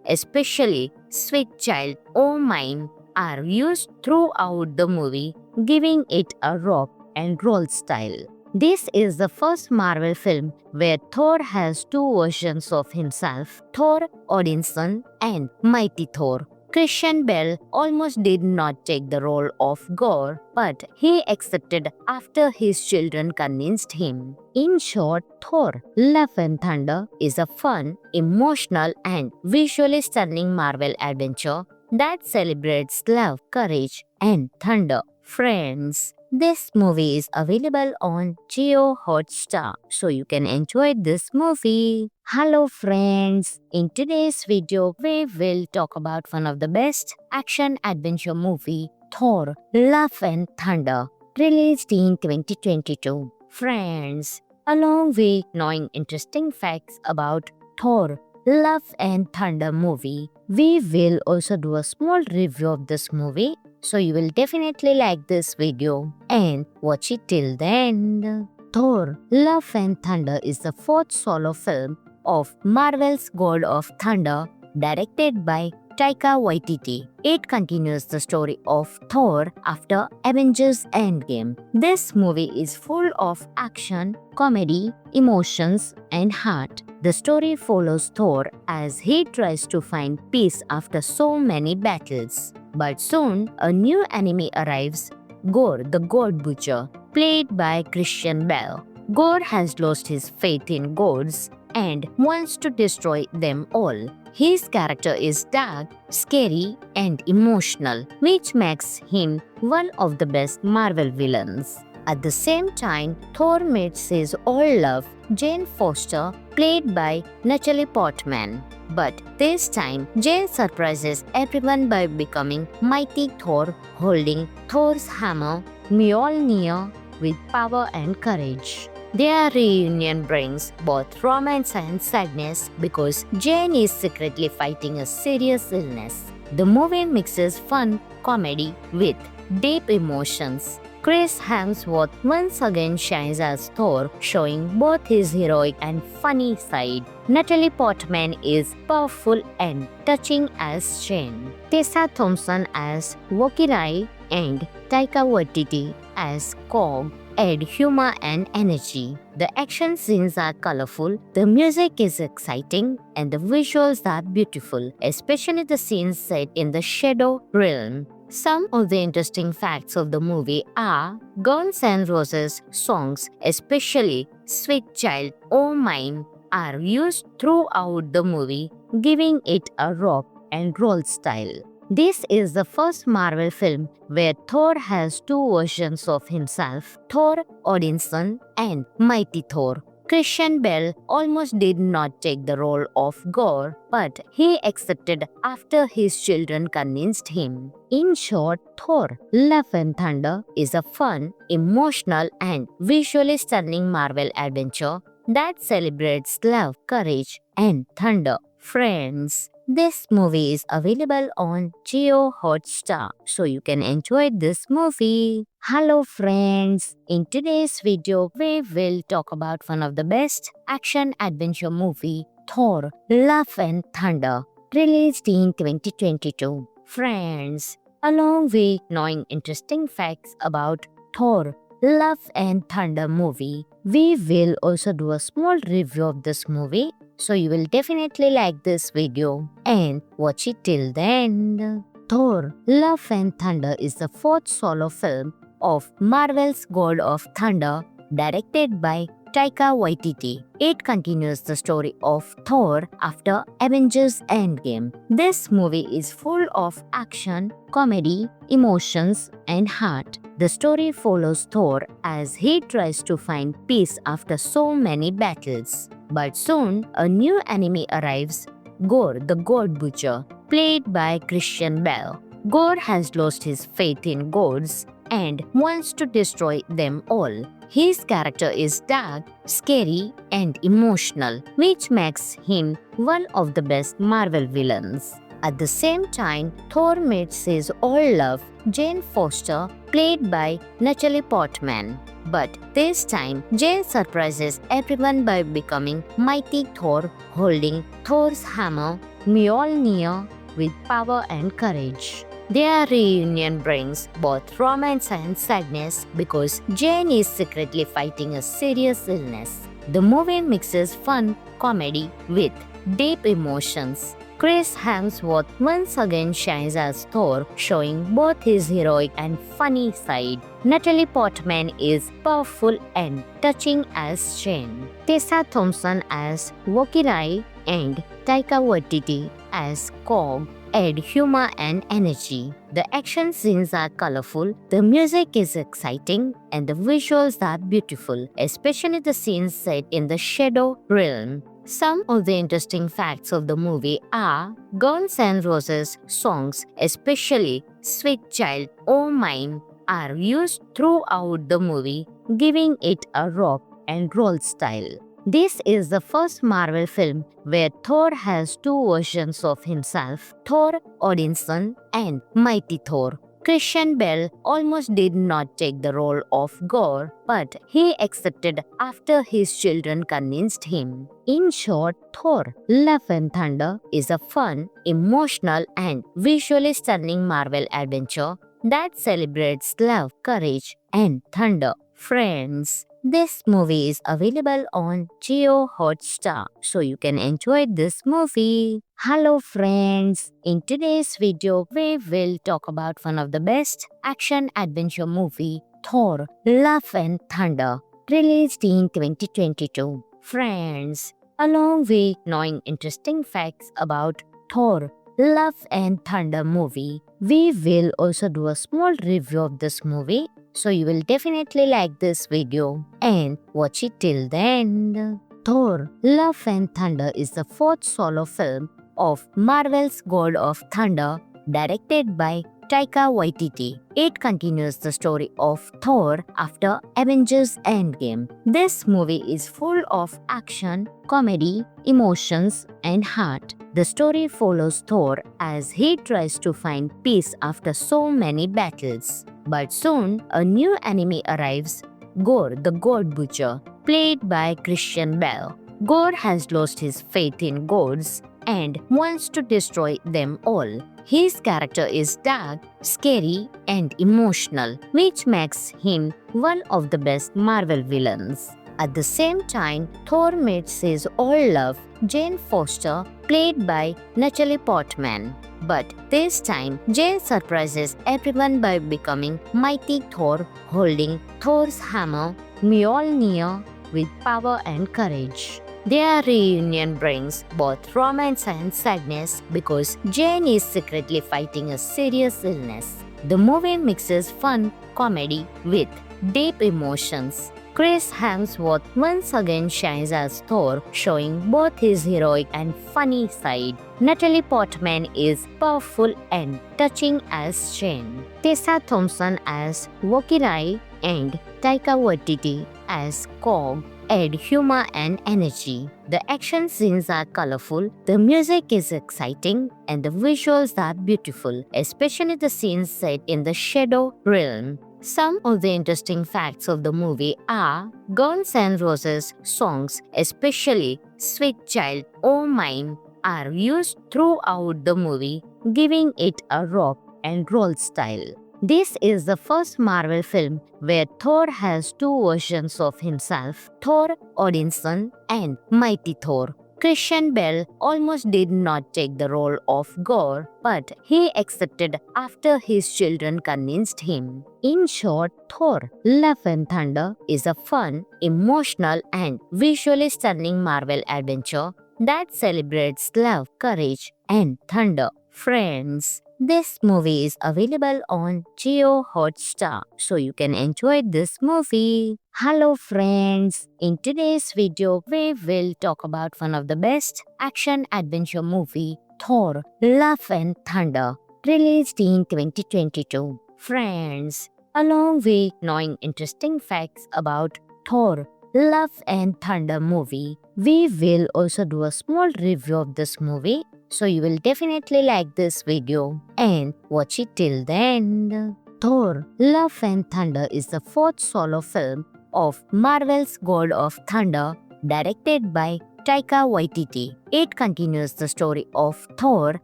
especially Sweet Child O' Mine, are used throughout the movie, giving it a rock and roll style. This is the first Marvel film where Thor has two versions of himself, Thor Odinson and Mighty Thor. Christian Bale almost did not take the role of Gore, but he accepted after his children convinced him. In short, Thor: Love and Thunder is a fun, emotional, and visually stunning Marvel adventure that celebrates love, courage, and thunder. Friends, this movie is available on Jio Hotstar, so you can enjoy this movie. Hello friends, in today's video we will talk about one of the best action adventure movie, Thor: Love and Thunder, released in 2022. Friends, along with knowing interesting facts about Thor: Love and Thunder movie, we will also do a small review of this movie, so you will definitely like this video and watch it till the end. Thor: Love and Thunder is the fourth solo film of Marvel's God of Thunder, directed by Taika Waititi. It continues the story of Thor after Avengers Endgame. This movie is full of action, comedy, emotions, and heart. The story follows Thor as he tries to find peace after so many battles. But soon, a new enemy arrives, Gore the God Butcher, played by Christian Bale. Gore has lost his faith in gods and wants to destroy them all. His character is dark, scary, and emotional, which makes him one of the best Marvel villains. At the same time, Thor meets his old love, Jane Foster, played by Natalie Portman. But this time, Jane surprises everyone by becoming Mighty Thor, holding Thor's hammer, Mjolnir, with power and courage. Their reunion brings both romance and sadness because Jane is secretly fighting a serious illness. The movie mixes fun, comedy with deep emotions. Chris Hemsworth once again shines as Thor, showing both his heroic and funny side. Natalie Portman is powerful and touching as Jane. Tessa Thompson as Valkyrie and Taika Waititi as Korg add humor and energy. The action scenes are colorful, the music is exciting, and the visuals are beautiful, especially the scenes set in the Shadow Realm. Some of the interesting facts of the movie are Guns N' Roses songs, especially Sweet Child O' Mine, are used throughout the movie, giving it a rock and roll style. This is the first Marvel film where Thor has two versions of himself, Thor Odinson and Mighty Thor. Christian Bale almost did not take the role of Gore, but he accepted after his children convinced him. In short, Thor: Love and Thunder is a fun, emotional, and visually stunning Marvel adventure that celebrates love, courage, and thunder. Friends, this movie is available on Jio Hotstar, so you can enjoy this movie. Hello friends, in today's video we will talk about one of the best action adventure movie, Thor: Love and Thunder, released in 2022. Friends, along with knowing interesting facts about Thor: Love and Thunder movie, we will also do a small review of this movie, so you will definitely like this video and watch it till the end. Thor: Love and Thunder is the fourth solo film of Marvel's God of Thunder, directed by Taika Waititi. It continues the story of Thor after Avengers Endgame. This movie is full of action, comedy, emotions, and heart. The story follows Thor as he tries to find peace after so many battles. But soon, a new enemy arrives, Gore the God Butcher, played by Christian Bale. Gore has lost his faith in gods and wants to destroy them all. His character is dark, scary, and emotional, which makes him one of the best Marvel villains. At the same time, Thor meets his old love, Jane Foster, played by Natalie Portman. But this time, Jane surprises everyone by becoming Mighty Thor, holding Thor's hammer, Mjolnir, with power and courage. Their reunion brings both romance and sadness because Jane is secretly fighting a serious illness. The movie mixes fun, comedy with deep emotions. Chris Hemsworth once again shines as Thor, showing both his heroic and funny side. Natalie Portman is powerful and touching as Jane. Tessa Thompson as Valkyrie and Taika Waititi as Korg add humor and energy. The action scenes are colorful, the music is exciting, and the visuals are beautiful, especially the scenes set in the Shadow Realm. Some of the interesting facts of the movie are Guns N' Roses songs, especially Sweet Child O' Mine, are used throughout the movie, giving it a rock and roll style. This is the first Marvel film where Thor has two versions of himself, Thor Odinson and Mighty Thor. Christian Bale almost did not take the role of Gore, but he accepted after his children convinced him. In short, Thor: Love and Thunder is a fun, emotional, and visually stunning Marvel adventure that celebrates love, courage, and thunder. Friends, this movie is available on Jio Hotstar, so you can enjoy this movie. Hello friends, in today's video we will talk about one of the best action adventure movie, Thor: Love and Thunder, released in 2022. Friends, along with knowing interesting facts about Thor: Love and Thunder movie, we will also do a small review of this movie, so you will definitely like this video and watch it till the end. Thor: Love and Thunder is the fourth solo film of Marvel's God of Thunder, directed by Taika Waititi. It continues the story of Thor after Avengers Endgame. This movie is full of action, comedy, emotions, and heart. The story follows Thor as he tries to find peace after so many battles. But soon, a new enemy arrives, Gore the God Butcher, played by Christian Bale. Gore has lost his faith in gods and wants to destroy them all. His character is dark, scary, and emotional, which makes him one of the best Marvel villains. At the same time, Thor meets his old love, Jane Foster, played by Natalie Portman. But this time, Jane surprises everyone by becoming Mighty Thor, holding Thor's hammer, Mjolnir, with power and courage. Their reunion brings both romance and sadness because Jane is secretly fighting a serious illness. The movie mixes fun, comedy with deep emotions. Chris Hemsworth once again shines as Thor, showing both his heroic and funny side. Natalie Portman is powerful and touching as Jane. Tessa Thompson as Valkyrie and Taika Waititi as Korg add humor and energy. The action scenes are colorful, the music is exciting, and the visuals are beautiful, especially the scenes set in the Shadow Realm. Some of the interesting facts of the movie are Guns N' Roses songs, especially Sweet Child O' Mine, are used throughout the movie, giving it a rock and roll style. This is the first Marvel film where Thor has two versions of himself, Thor Odinson and Mighty Thor. Christian Bale almost did not take the role of Gore, but he accepted after his children convinced him. In short, Thor: Love and Thunder is a fun, emotional, and visually stunning Marvel adventure that celebrates love, courage, and thunder. Friends, this movie is available on Jio Hotstar, so you can enjoy this movie. Hello friends, in today's video we will talk about one of the best action adventure movie, Thor: Love and Thunder, released in 2022. Friends, along with knowing interesting facts about Thor: Love and Thunder movie, we will also do a small review of this movie, so you will definitely like this video and watch it till the end. Thor: Love and Thunder is the fourth solo film of Marvel's God of Thunder, directed by Taika Waititi. It continues the story of Thor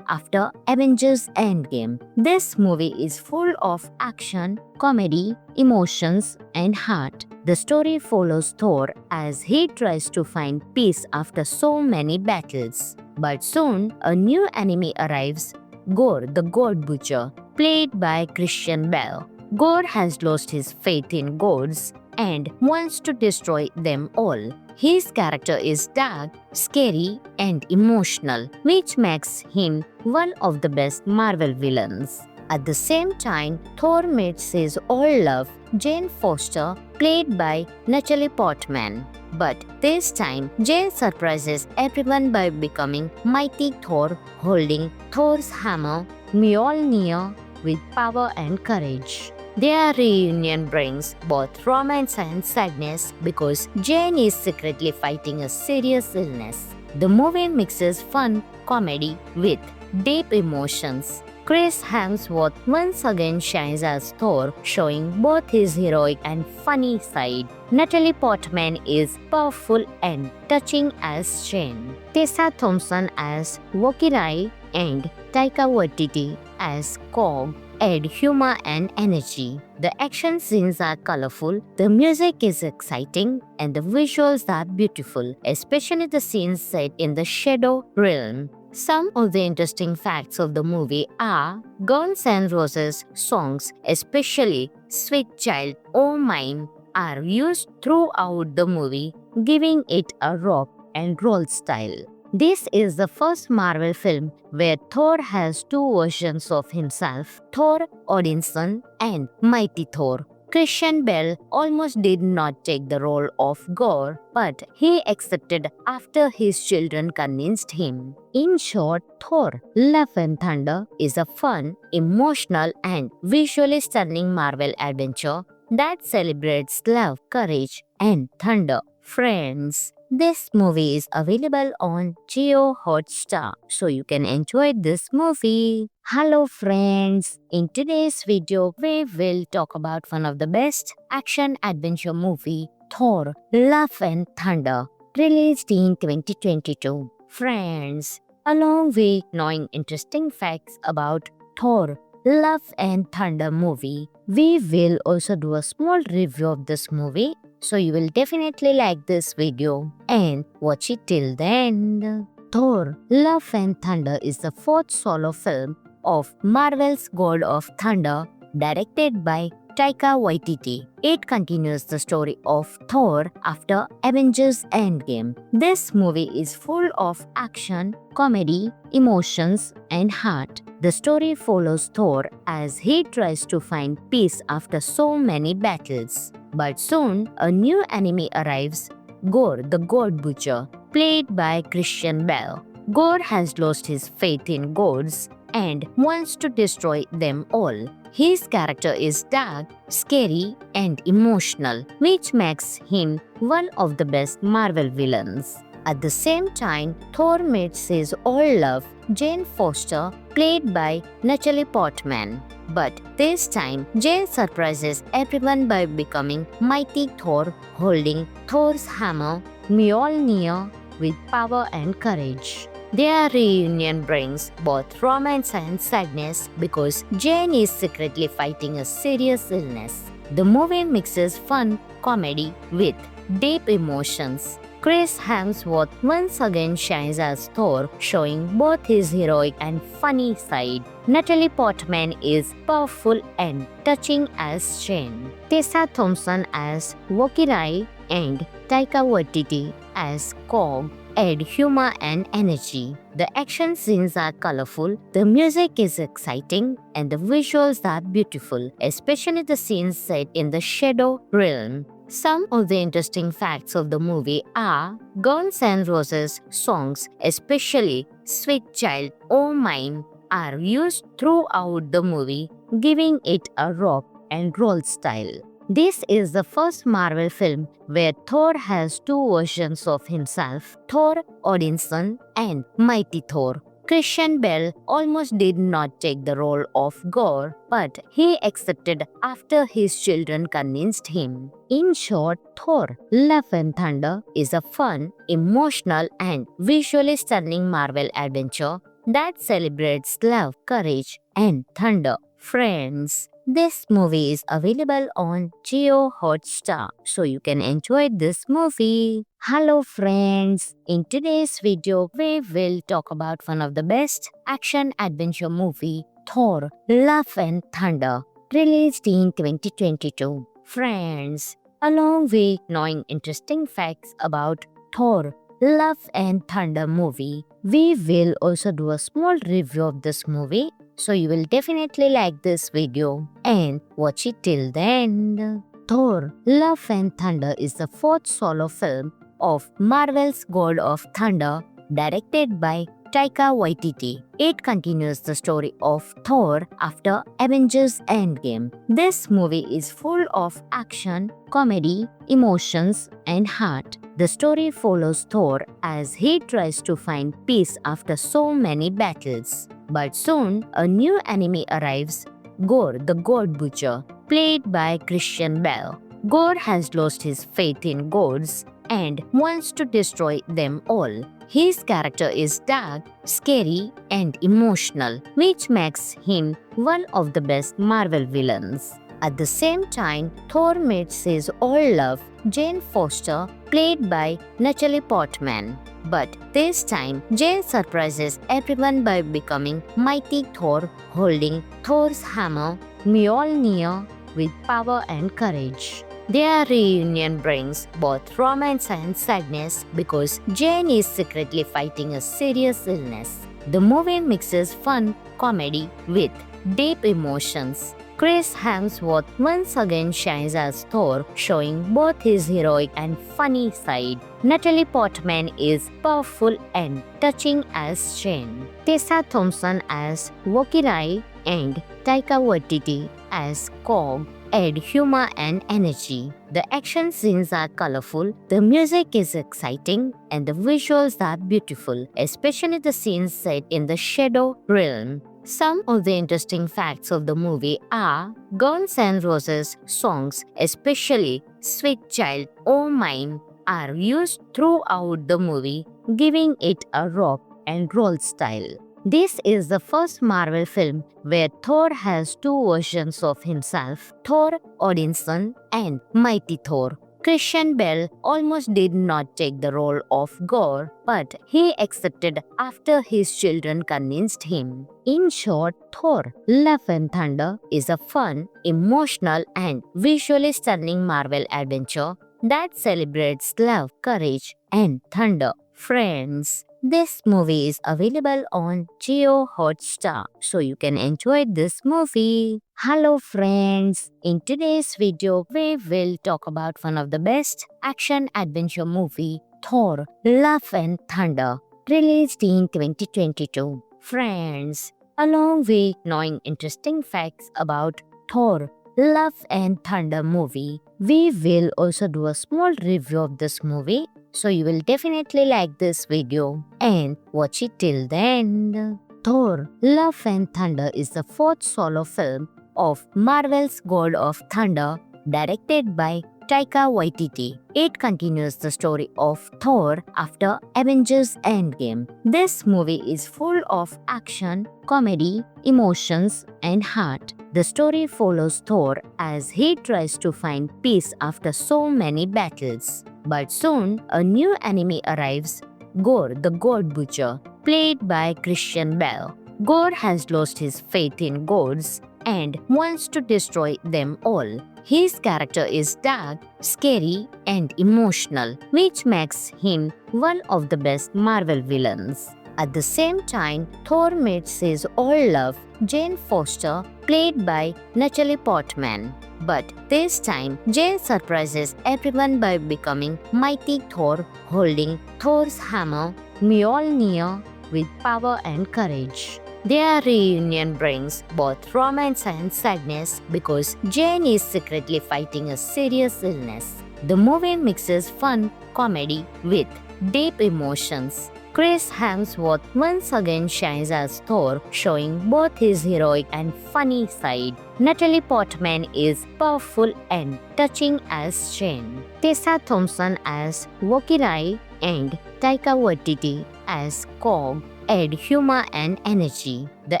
after Avengers Endgame. This movie is full of action, comedy, emotions, and heart. The story follows Thor as he tries to find peace after so many battles. But soon, a new enemy arrives, Gore the God Butcher, played by Christian Bale. Gore has lost his faith in gods and wants to destroy them all. His character is dark, scary, and emotional, which makes him one of the best Marvel villains. At the same time, Thor meets his old love, Jane Foster, played by Natalie Portman. But this time, Jane surprises everyone by becoming Mighty Thor, holding Thor's hammer, Mjolnir, with power and courage. Their reunion brings both romance and sadness because Jane is secretly fighting a serious illness. The movie mixes fun comedy with deep emotions. Chris Hemsworth once again shines as Thor, showing both his heroic and funny side. Natalie Portman is powerful and touching as Jane. Tessa Thompson as Valkyrie and Taika Waititi as Korg add humor and energy. The action scenes are colorful, the music is exciting, and the visuals are beautiful, especially the scenes set in the Shadow Realm. Some of the interesting facts of the movie are Guns N' Roses songs, especially Sweet Child O' Mine, are used throughout the movie, giving it a rock and roll style. This is the first Marvel film where Thor has two versions of himself, Thor Odinson and Mighty Thor. Christian Bale almost did not take the role of Gore, but he accepted after his children convinced him. In short, Thor: Love and Thunder is a fun, emotional, and visually stunning Marvel adventure that celebrates love, courage, and thunder. Friends, this movie is available on Jio Hotstar, so you can enjoy this movie. Hello friends, in today's video we will talk about one of the best action adventure movie, Thor: Love and Thunder, released in 2022. Friends, along with knowing interesting facts about Thor: Love and Thunder movie, we will also do a small review of this movie, so you will definitely like this video and watch it till the end. Thor: Love and Thunder is the fourth solo film of Marvel's God of Thunder, directed by Taika Waititi. It continues the story of Thor after Avengers Endgame. This movie is full of action, comedy, emotions, and heart. The story follows Thor as he tries to find peace after so many battles. But soon, a new enemy arrives, Gore the God Butcher, played by Christian Bale. Gore has lost his faith in gods and wants to destroy them all. His character is dark, scary, and emotional, which makes him one of the best Marvel villains. At the same time, Thor meets his old love, Jane Foster, played by Natalie Portman. But this time, Jane surprises everyone by becoming Mighty Thor, holding Thor's hammer, Mjolnir, with power and courage. Their reunion brings both romance and sadness because Jane is secretly fighting a serious illness. The movie mixes fun comedy with deep emotions. Chris Hemsworth once again shines as Thor, showing both his heroic and funny side. Natalie Portman is powerful and touching as Jane. Tessa Thompson as Valkyrie and Taika Waititi as Korg add humor and energy. The action scenes are colorful, the music is exciting, and the visuals are beautiful, especially the scenes set in the Shadow Realm. Some of the interesting facts of the movie are Guns N' Roses songs, especially Sweet Child O' Mine, are used throughout the movie, giving it a rock and roll style. This is the first Marvel film where Thor has two versions of himself, Thor Odinson and Mighty Thor. Christian Bale almost did not take the role of Gore, but he accepted after his children convinced him. In short, Thor: Love and Thunder is a fun, emotional, and visually stunning Marvel adventure that celebrates love, courage, and thunder. Friends, this movie is available on Jio Hotstar, so you can enjoy this movie. Hello friends, in today's video we will talk about one of the best action adventure movie, Thor: Love and Thunder, released in 2022. Friends, along with knowing interesting facts about Thor: Love and Thunder movie, we will also do a small review of this movie. So you will definitely like this video and watch it till the end. Thor: Love and Thunder is the fourth solo film of Marvel's God of Thunder, directed by Taika Waititi. It continues the story of Thor after Avengers Endgame. This movie is full of action, comedy, emotions, and heart. The story follows Thor as he tries to find peace after so many battles. But soon, a new enemy arrives, Gore the God Butcher, played by Christian Bale. Gore has lost his faith in gods and wants to destroy them all. His character is dark, scary, and emotional, which makes him one of the best Marvel villains. At the same time, Thor meets his old love, Jane Foster, played by Natalie Portman. But this time, Jane surprises everyone by becoming Mighty Thor, holding Thor's hammer, Mjolnir, with power and courage. Their reunion brings both romance and sadness because Jane is secretly fighting a serious illness. The movie mixes fun comedy with deep emotions. Chris Hemsworth once again shines as Thor, showing both his heroic and funny side. Natalie Portman is powerful and touching as Jane. Tessa Thompson as Valkyrie and Taika Waititi as Korg add humor and energy. The action scenes are colorful, the music is exciting, and the visuals are beautiful, especially the scenes set in the Shadow Realm. Some of the interesting facts of the movie are Guns N' Roses songs, especially Sweet Child O' Mine, are used throughout the movie, giving it a rock and roll style. This is the first Marvel film where Thor has two versions of himself, Thor Odinson and Mighty Thor. Christian Bale almost did not take the role of Gore, but he accepted after his children convinced him. In short, Thor: Love and Thunder is a fun, emotional, and visually stunning Marvel adventure that celebrates love, courage, and thunder. Friends, this movie is available on Jio Hotstar, so you can enjoy this movie. Hello friends, in today's video we will talk about one of the best action adventure movie, Thor: Love and Thunder, released in 2022. Friends, along with knowing interesting facts about Thor: Love and Thunder movie, we will also do a small review of this movie. So you will definitely like this video and watch it till the end. Thor: Love and Thunder is the fourth solo film of Marvel's God of Thunder, directed by Taika Waititi. It continues the story of Thor after Avengers Endgame. This movie is full of action, comedy, emotions, and heart. The story follows Thor as he tries to find peace after so many battles. But soon, a new enemy arrives, Gore the God Butcher, played by Christian Bale. Gore has lost his faith in gods and wants to destroy them all. His character is dark, scary, and emotional, which makes him one of the best Marvel villains. At the same time, Thor meets his old love, Jane Foster, played by Natalie Portman. But this time, Jane surprises everyone by becoming Mighty Thor, holding Thor's hammer, Mjolnir, with power and courage. Their reunion brings both romance and sadness because Jane is secretly fighting a serious illness. The movie mixes fun, comedy with deep emotions. Chris Hemsworth once again shines as Thor, showing both his heroic and funny side. Natalie Portman is powerful and touching as Jane. Tessa Thompson as Valkyrie and Taika Waititi as Korg add humor and energy. The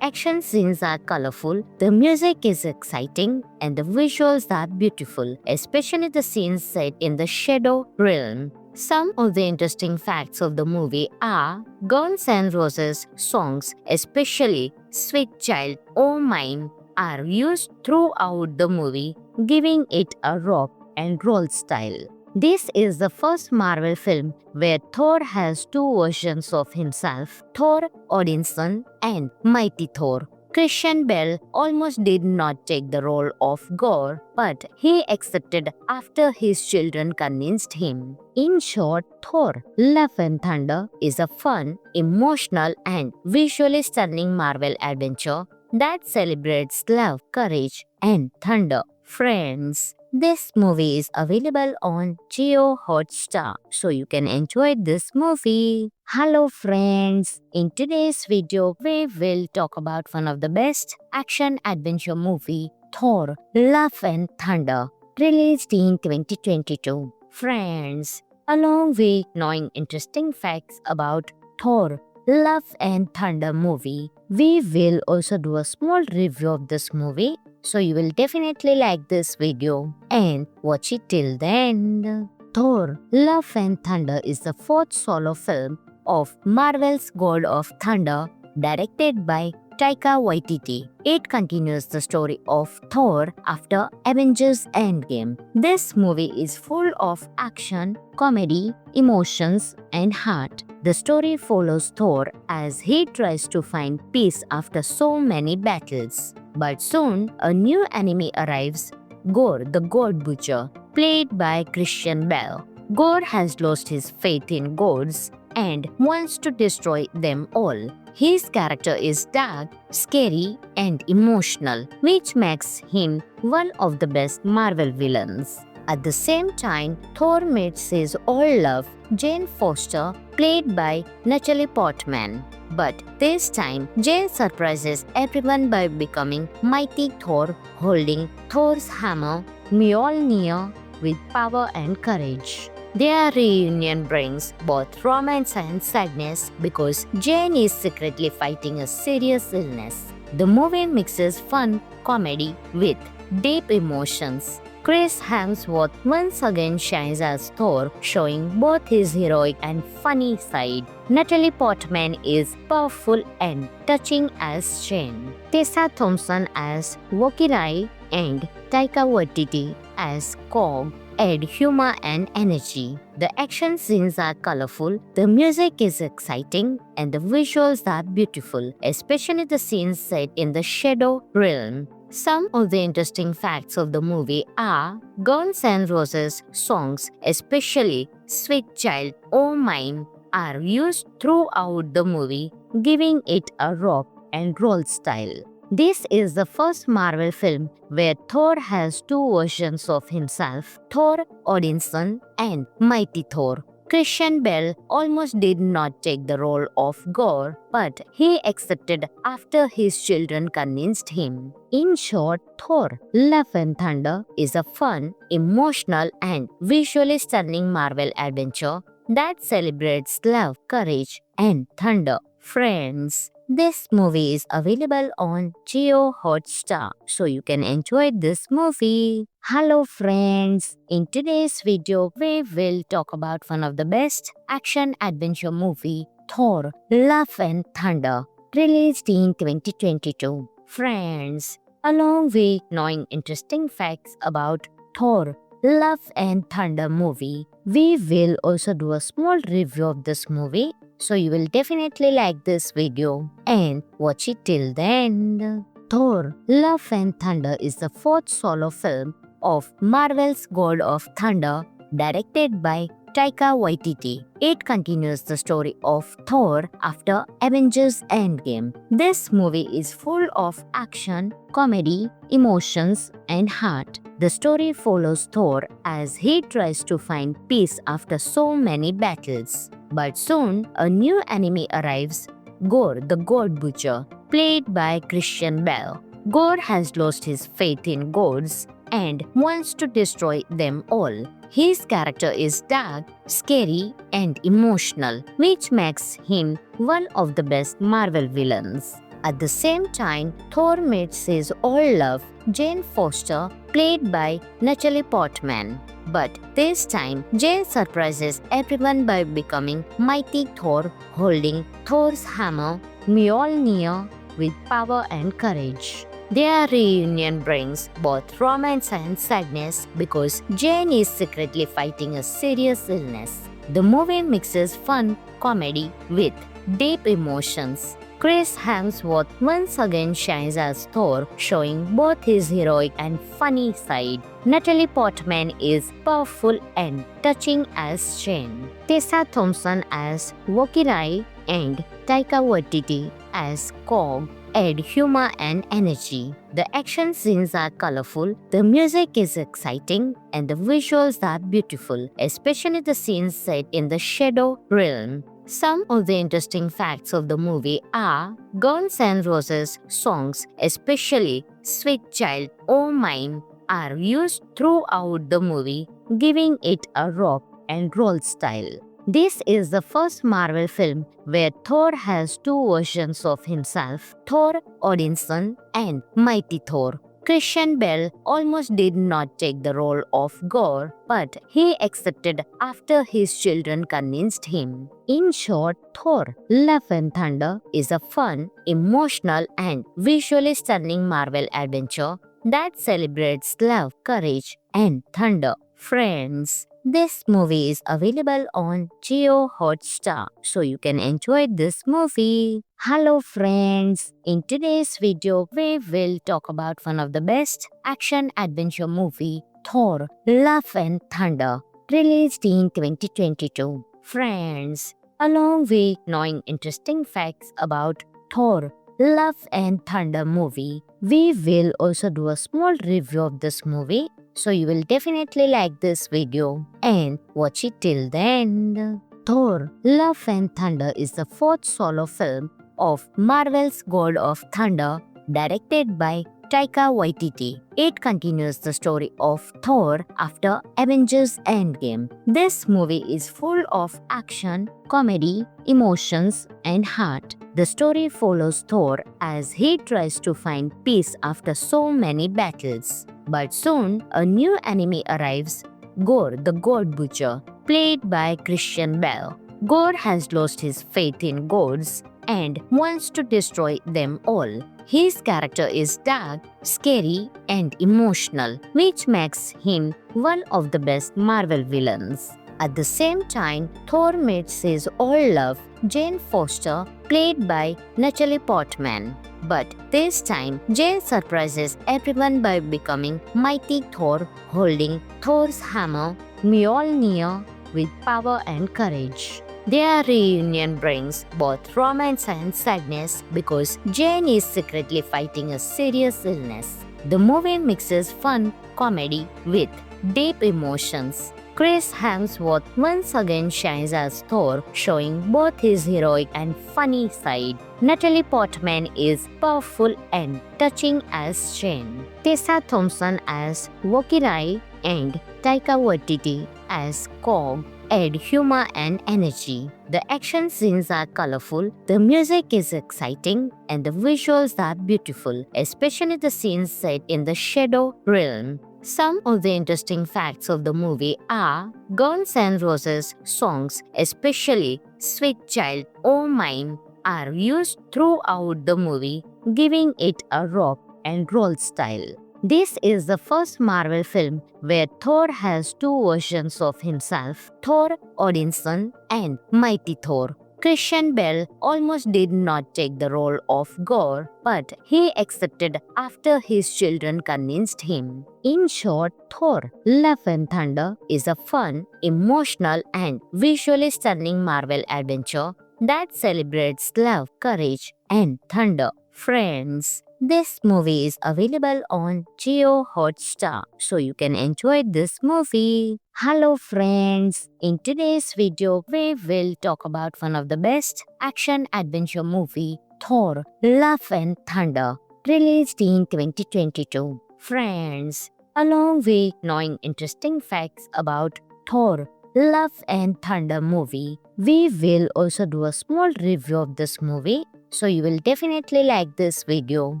action scenes are colorful, the music is exciting, and the visuals are beautiful, especially the scenes set in the Shadow Realm. Some of the interesting facts of the movie are Guns N' Roses songs, especially Sweet Child O' Mine, are used throughout the movie, giving it a rock and roll style. This is the first Marvel film where Thor has two versions of himself, Thor Odinson and Mighty Thor. Christian Bale almost did not take the role of Gore, but he accepted after his children convinced him. In short, Thor: Love and Thunder is a fun, emotional, and visually stunning Marvel adventure that celebrates love, courage, and thunder. Friends, this movie is available on Jio Hotstar, so you can enjoy this movie. Hello friends, in today's video we will talk about one of the best action adventure movie, Thor: Love and Thunder, released in 2022. Friends, along with knowing interesting facts about Thor: Love and Thunder movie, we will also do a small review of this movie, so you will definitely like this video and watch it till the end. Thor: Love and Thunder is the fourth solo film of Marvel's God of Thunder, directed by Taika Waititi. It continues the story of Thor after Avengers Endgame. This movie is full of action, comedy, emotions, and heart. The story follows Thor as he tries to find peace after so many battles. But soon, a new enemy arrives, Gore the God Butcher, played by Christian Bale. Gore has lost his faith in gods and wants to destroy them all. His character is dark, scary, and emotional, which makes him one of the best Marvel villains. At the same time, Thor meets his old love, Jane Foster, played by Natalie Portman. But this time, Jane surprises everyone by becoming Mighty Thor, holding Thor's hammer, Mjolnir, with power and courage. Their reunion brings both romance and sadness because Jane is secretly fighting a serious illness. The movie mixes fun, comedy with deep emotions. Chris Hemsworth once again shines as Thor, showing both his heroic and funny side. Natalie Portman is powerful and touching as Jane. Tessa Thompson as Valkyrie and Taika Waititi as Korg add humor and energy. The action scenes are colorful, the music is exciting, and the visuals are beautiful, especially the scenes set in the Shadow Realm. Some of the interesting facts of the movie are Guns N' Roses songs, especially Sweet Child O' Mine, are used throughout the movie, giving it a rock and roll style. This is the first Marvel film where Thor has two versions of himself, Thor Odinson and Mighty Thor. Christian Bale almost did not take the role of Gore, but he accepted after his children convinced him. In short, Thor: Love and Thunder is a fun, emotional, and visually stunning Marvel adventure that celebrates love, courage, and thunder. Friends, this movie is available on Jio Hotstar, so you can enjoy this movie. Hello friends, in today's video we will talk about one of the best action adventure movie, Thor: Love and Thunder, released in 2022. Friends, along with knowing interesting facts about Thor: Love and Thunder movie, we will also do a small review of this movie, so you will definitely like this video and watch it till the end. Thor: Love and Thunder is the fourth solo film of Marvel's God of Thunder, directed by Taika Waititi. It continues the story of Thor after Avengers Endgame. This movie is full of action, comedy, emotions, and heart. The story follows Thor as he tries to find peace after so many battles. But soon, a new enemy arrives, Gore the God Butcher, played by Christian Bale. Gore has lost his faith in gods and wants to destroy them all. His character is dark, scary, and emotional, which makes him one of the best Marvel villains. At the same time, Thor meets his old love, Jane Foster, played by Natalie Portman. But this time, Jane surprises everyone by becoming Mighty Thor, holding Thor's hammer, Mjolnir, with power and courage. Their reunion brings both romance and sadness because Jane is secretly fighting a serious illness. The movie mixes fun comedy with deep emotions. Chris Hemsworth once again shines as Thor, showing both his heroic and funny side. Natalie Portman is powerful and touching as Jane. Tessa Thompson as Valkyrie and Taika Waititi as Korg add humor and energy. The action scenes are colorful, the music is exciting, and the visuals are beautiful, especially the scenes set in the Shadow Realm. Some of the interesting facts of the movie are Guns N' Roses songs, especially Sweet Child O' Mine, are used throughout the movie, giving it a rock and roll style. This is the first Marvel film where Thor has two versions of himself, Thor Odinson and Mighty Thor. Christian Bale almost did not take the role of Gore, but he accepted after his children convinced him. In short, Thor: Love and Thunder is a fun, emotional, and visually stunning Marvel adventure that celebrates love, courage, and thunder. Friends, this movie is available on Jio Hotstar, so you can enjoy this movie. Hello friends, in today's video we will talk about one of the best action adventure movie, Thor: Love and Thunder, released in 2022. Friends, along with knowing interesting facts about Thor: Love and Thunder movie, we will also do a small review of this movie, so you will definitely like this video and watch it till the end. Thor: Love and Thunder is the fourth solo film of Marvel's God of Thunder, directed by Taika Waititi. It continues the story of Thor after Avengers Endgame. This movie is full of action, comedy, emotions, and heart. The story follows Thor as he tries to find peace after so many battles. But soon, a new enemy arrives, Gore the God Butcher, played by Christian Bale. Gore has lost his faith in gods and wants to destroy them all. His character is dark, scary, and emotional, which makes him one of the best Marvel villains. At the same time, Thor meets his old love, Jane Foster, played by Natalie Portman. But this time, Jane surprises everyone by becoming Mighty Thor, holding Thor's hammer, Mjolnir, with power and courage. Their reunion brings both romance and sadness because Jane is secretly fighting a serious illness. The movie mixes fun comedy with deep emotions. Chris Hemsworth once again shines as Thor, showing both his heroic and funny side. Natalie Portman is powerful and touching as Jane. Tessa Thompson as Valkyrie and Taika Waititi as Korg add humor and energy. The action scenes are colorful, the music is exciting, and the visuals are beautiful, especially the scenes set in the Shadow Realm. Some of the interesting facts of the movie are Guns N' Roses songs, especially Sweet Child O' Mine, are used throughout the movie, giving it a rock and roll style. This is the first Marvel film where Thor has two versions of himself, Thor Odinson and Mighty Thor. Christian Bale almost did not take the role of Gore, but he accepted after his children convinced him. In short, Thor: Love and Thunder is a fun, emotional, and visually stunning Marvel adventure that celebrates love, courage, and thunder. Friends, this movie is available on Jio Hotstar, so you can enjoy this movie. Hello friends, in today's video we will talk about one of the best action adventure movie, Thor: Love and Thunder, released in 2022. Friends, along with knowing interesting facts about Thor: Love and Thunder movie, we will also do a small review of this movie, so you will definitely like this video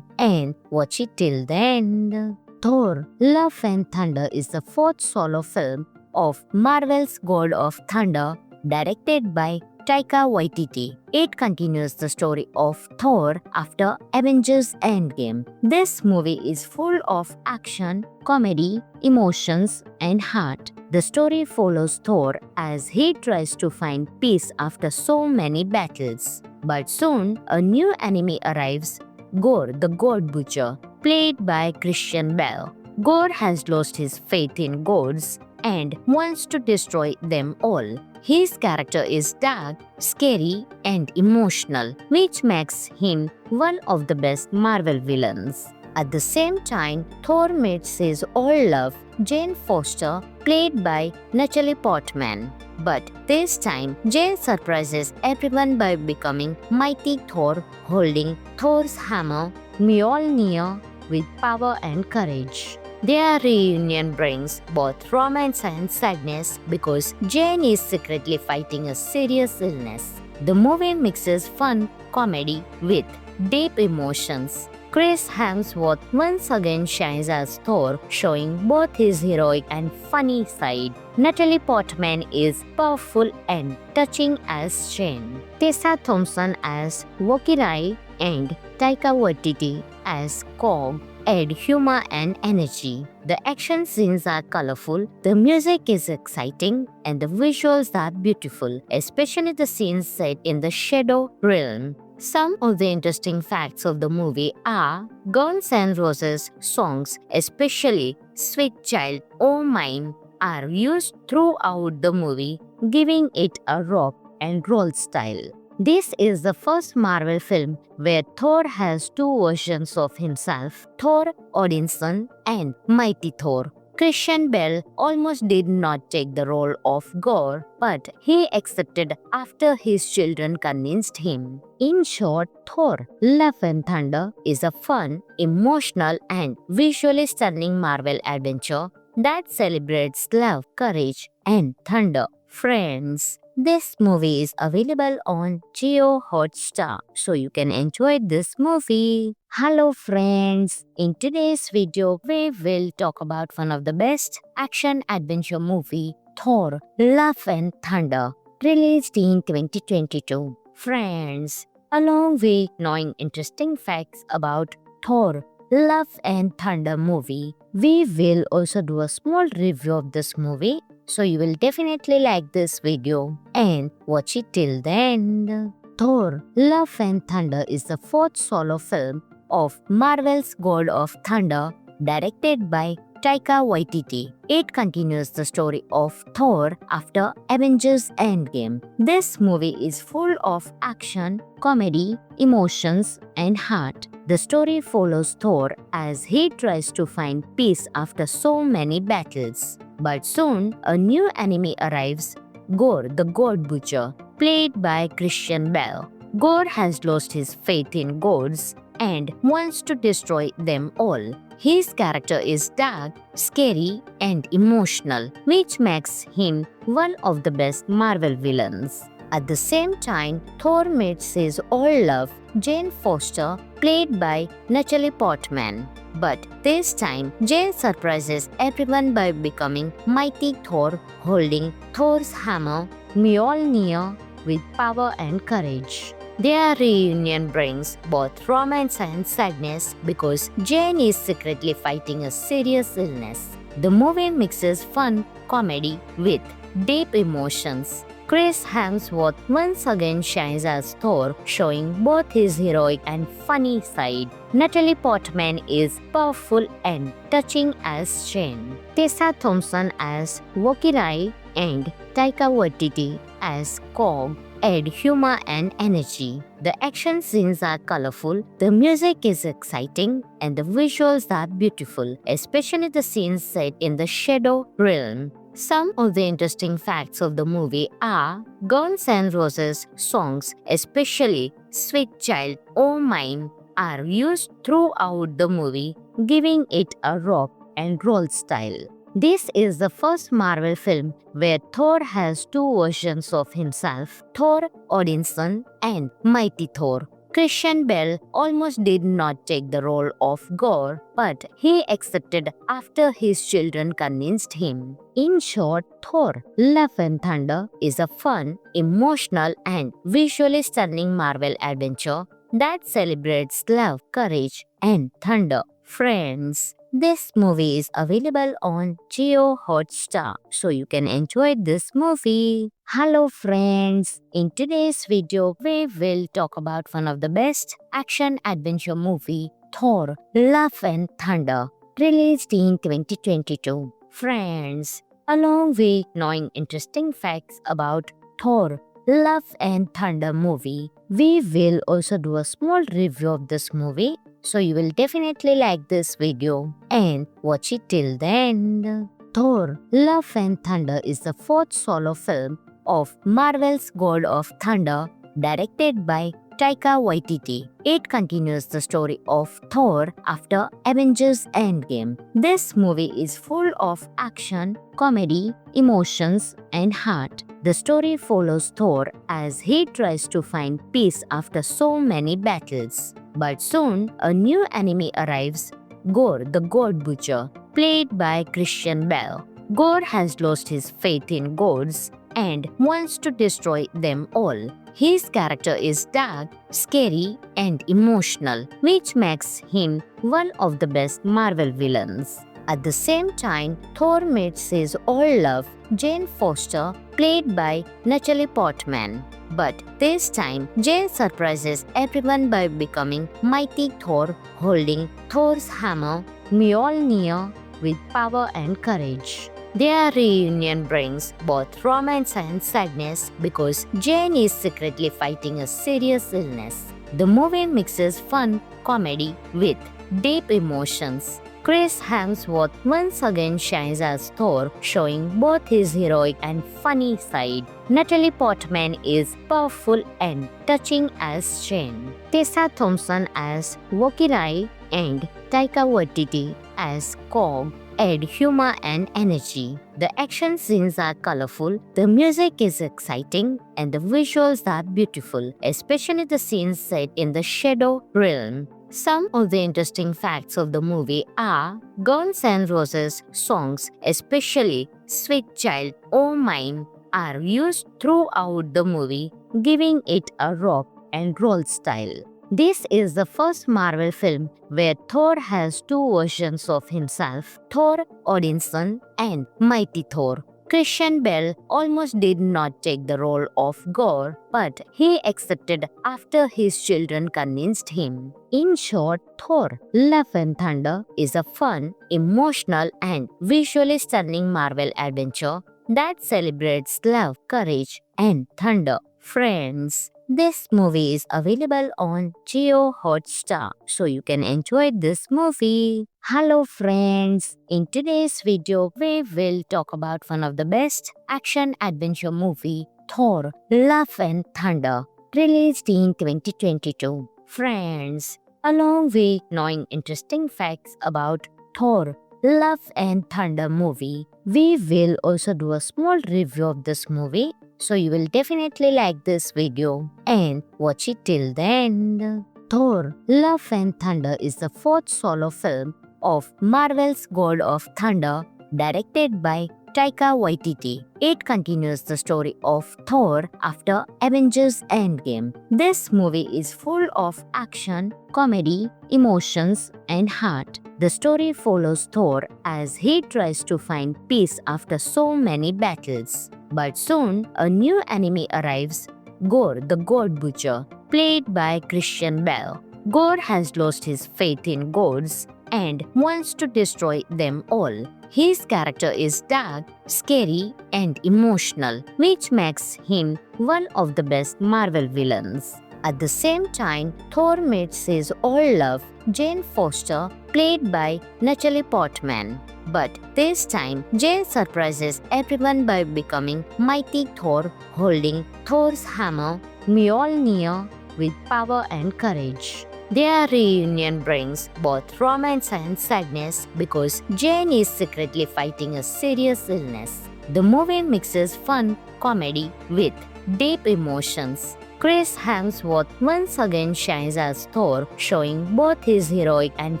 and watch it till the end. Thor: Love and Thunder is the fourth solo film of Marvel's God of Thunder, directed by Taika Waititi. It continues the story of Thor after Avengers Endgame. This movie is full of action, comedy, emotions, and heart. The story follows Thor as he tries to find peace after so many battles. But soon, a new enemy arrives, Gore the God Butcher, played by Christian Bale. Gore has lost his faith in gods and wants to destroy them all. His character is dark, scary, and emotional, which makes him one of the best Marvel villains. At the same time, Thor meets his old love, Jane Foster, played by Natalie Portman. But this time, Jane surprises everyone by becoming Mighty Thor, holding Thor's hammer, Mjolnir, with power and courage. Their reunion brings both romance and sadness because Jane is secretly fighting a serious illness. The movie mixes fun comedy with deep emotions. Chris Hemsworth once again shines as Thor, showing both his heroic and funny side. Natalie Portman is powerful and touching as Jane. Tessa Thompson as Valkyrie and Taika Waititi as Korg add humor and energy. The action scenes are colorful, the music is exciting, and the visuals are beautiful, especially the scenes set in the Shadow Realm. Some of the interesting facts of the movie are Guns N' Roses songs, especially Sweet Child O' Mine, are used throughout the movie, giving it a rock and roll style. This is the first Marvel film where Thor has two versions of himself, Thor Odinson and Mighty Thor. Christian Bale almost did not take the role of Gore, but he accepted after his children convinced him. In short, Thor: Love and Thunder is a fun, emotional, and visually stunning Marvel adventure that celebrates love, courage, and thunder. Friends, this movie is available on Jio Hotstar, so you can enjoy this movie. Hello friends, in today's video we will talk about one of the best action adventure movie, Thor: Love and Thunder, released in 2022. Friends, along with knowing interesting facts about Thor: Love and Thunder movie, we will also do a small review of this movie, so you will definitely like this video and watch it till the end. Thor: Love and Thunder is the fourth solo film of Marvel's God of Thunder, directed by Taika Waititi. It continues the story of Thor after Avengers Endgame. This movie is full of action, comedy, emotions, and heart. The story follows Thor as he tries to find peace after so many battles. But soon, a new enemy arrives, Gore the God Butcher, played by Christian Bale. Gore has lost his faith in gods and wants to destroy them all. His character is dark, scary, and emotional, which makes him one of the best Marvel villains. At the same time, Thor meets his old love, Jane Foster, played by Natalie Portman. But this time, Jane surprises everyone by becoming Mighty Thor, holding Thor's hammer, Mjolnir, with power and courage. Their reunion brings both romance and sadness because Jane is secretly fighting a serious illness. The movie mixes fun, comedy with deep emotions. Chris Hemsworth once again shines as Thor, showing both his heroic and funny side. Natalie Portman is powerful and touching as Jane. Tessa Thompson as Valkyrie and Taika Waititi as Korg add humor and energy. The action scenes are colorful, the music is exciting, and the visuals are beautiful, especially the scenes set in the Shadow Realm. Some of the interesting facts of the movie are Guns N' Roses songs, especially Sweet Child O' Mine, are used throughout the movie, giving it a rock and roll style. This is the first Marvel film where Thor has two versions of himself, Thor Odinson and Mighty Thor. Christian Bale almost did not take the role of Gore, but he accepted after his children convinced him. In short, Thor: Love and Thunder is a fun, emotional, and visually stunning Marvel adventure that celebrates love, courage, and thunder. Friends, this movie is available on Jio Hotstar, so you can enjoy this movie. Hello friends, in today's video we will talk about one of the best action adventure movie, Thor: Love and Thunder, released in 2022. Friends, along with knowing interesting facts about Thor: Love and Thunder movie, we will also do a small review of this movie, so you will definitely like this video and watch it till the end. Thor: Love and Thunder is the fourth solo film of Marvel's God of Thunder, directed by Taika Waititi. It continues the story of Thor after Avengers Endgame. This movie is full of action, comedy, emotions, and heart. The story follows Thor as he tries to find peace after so many battles. But soon, a new enemy arrives, Gore the God Butcher, played by Christian Bale. Gore has lost his faith in gods and wants to destroy them all. His character is dark, scary, and emotional, which makes him one of the best Marvel villains. At the same time, Thor meets his old love, Jane Foster, played by Natalie Portman. But this time, Jane surprises everyone by becoming Mighty Thor, holding Thor's hammer, Mjolnir, with power and courage. Their reunion brings both romance and sadness because Jane is secretly fighting a serious illness. The movie mixes fun, comedy with deep emotions. Chris Hemsworth once again shines as Thor, showing both his heroic and funny side. Natalie Portman is powerful and touching as Jane. Tessa Thompson as Valkyrie and Taika Waititi as Korg add humor and energy. The action scenes are colorful, the music is exciting, and the visuals are beautiful, especially the scenes set in the Shadow Realm. Some of the interesting facts of the movie are Guns N' Roses songs, especially Sweet Child O' Mine, are used throughout the movie, giving it a rock and roll style. This is the first Marvel film where Thor has two versions of himself, Thor Odinson and Mighty Thor. Christian Bale almost did not take the role of Gore, but he accepted after his children convinced him. In short, Thor: Love and Thunder is a fun, emotional, and visually stunning Marvel adventure that celebrates love, courage, and thunder. Friends, this movie is available on Jio Hotstar, so you can enjoy this movie. Hello friends, in today's video we will talk about one of the best action adventure movie, Thor: Love and Thunder, released in 2022. Friends, Along with knowing interesting facts about Thor Love and Thunder movie, we will also do a small review of this movie. So you will definitely like this video and watch it till the end. Thor Love and Thunder is the fourth solo film of Marvel's God of Thunder, directed by Taika Waititi. It continues the story of Thor after Avengers Endgame. This movie is full of action, comedy, emotions, and heart. The story follows Thor as he tries to find peace after so many battles. But soon, a new enemy arrives, Gore the God Butcher, played by Christian Bale. Gore has lost his faith in gods and wants to destroy them all. His character is dark, scary, and emotional, which makes him one of the best Marvel villains. At the same time, Thor meets his old love, Jane Foster, played by Natalie Portman. But this time, Jane surprises everyone by becoming Mighty Thor, holding Thor's hammer, Mjolnir, with power and courage. Their reunion brings both romance and sadness because Jane is secretly fighting a serious illness. The movie mixes fun comedy with deep emotions. Chris Hemsworth once again shines as Thor, showing both his heroic and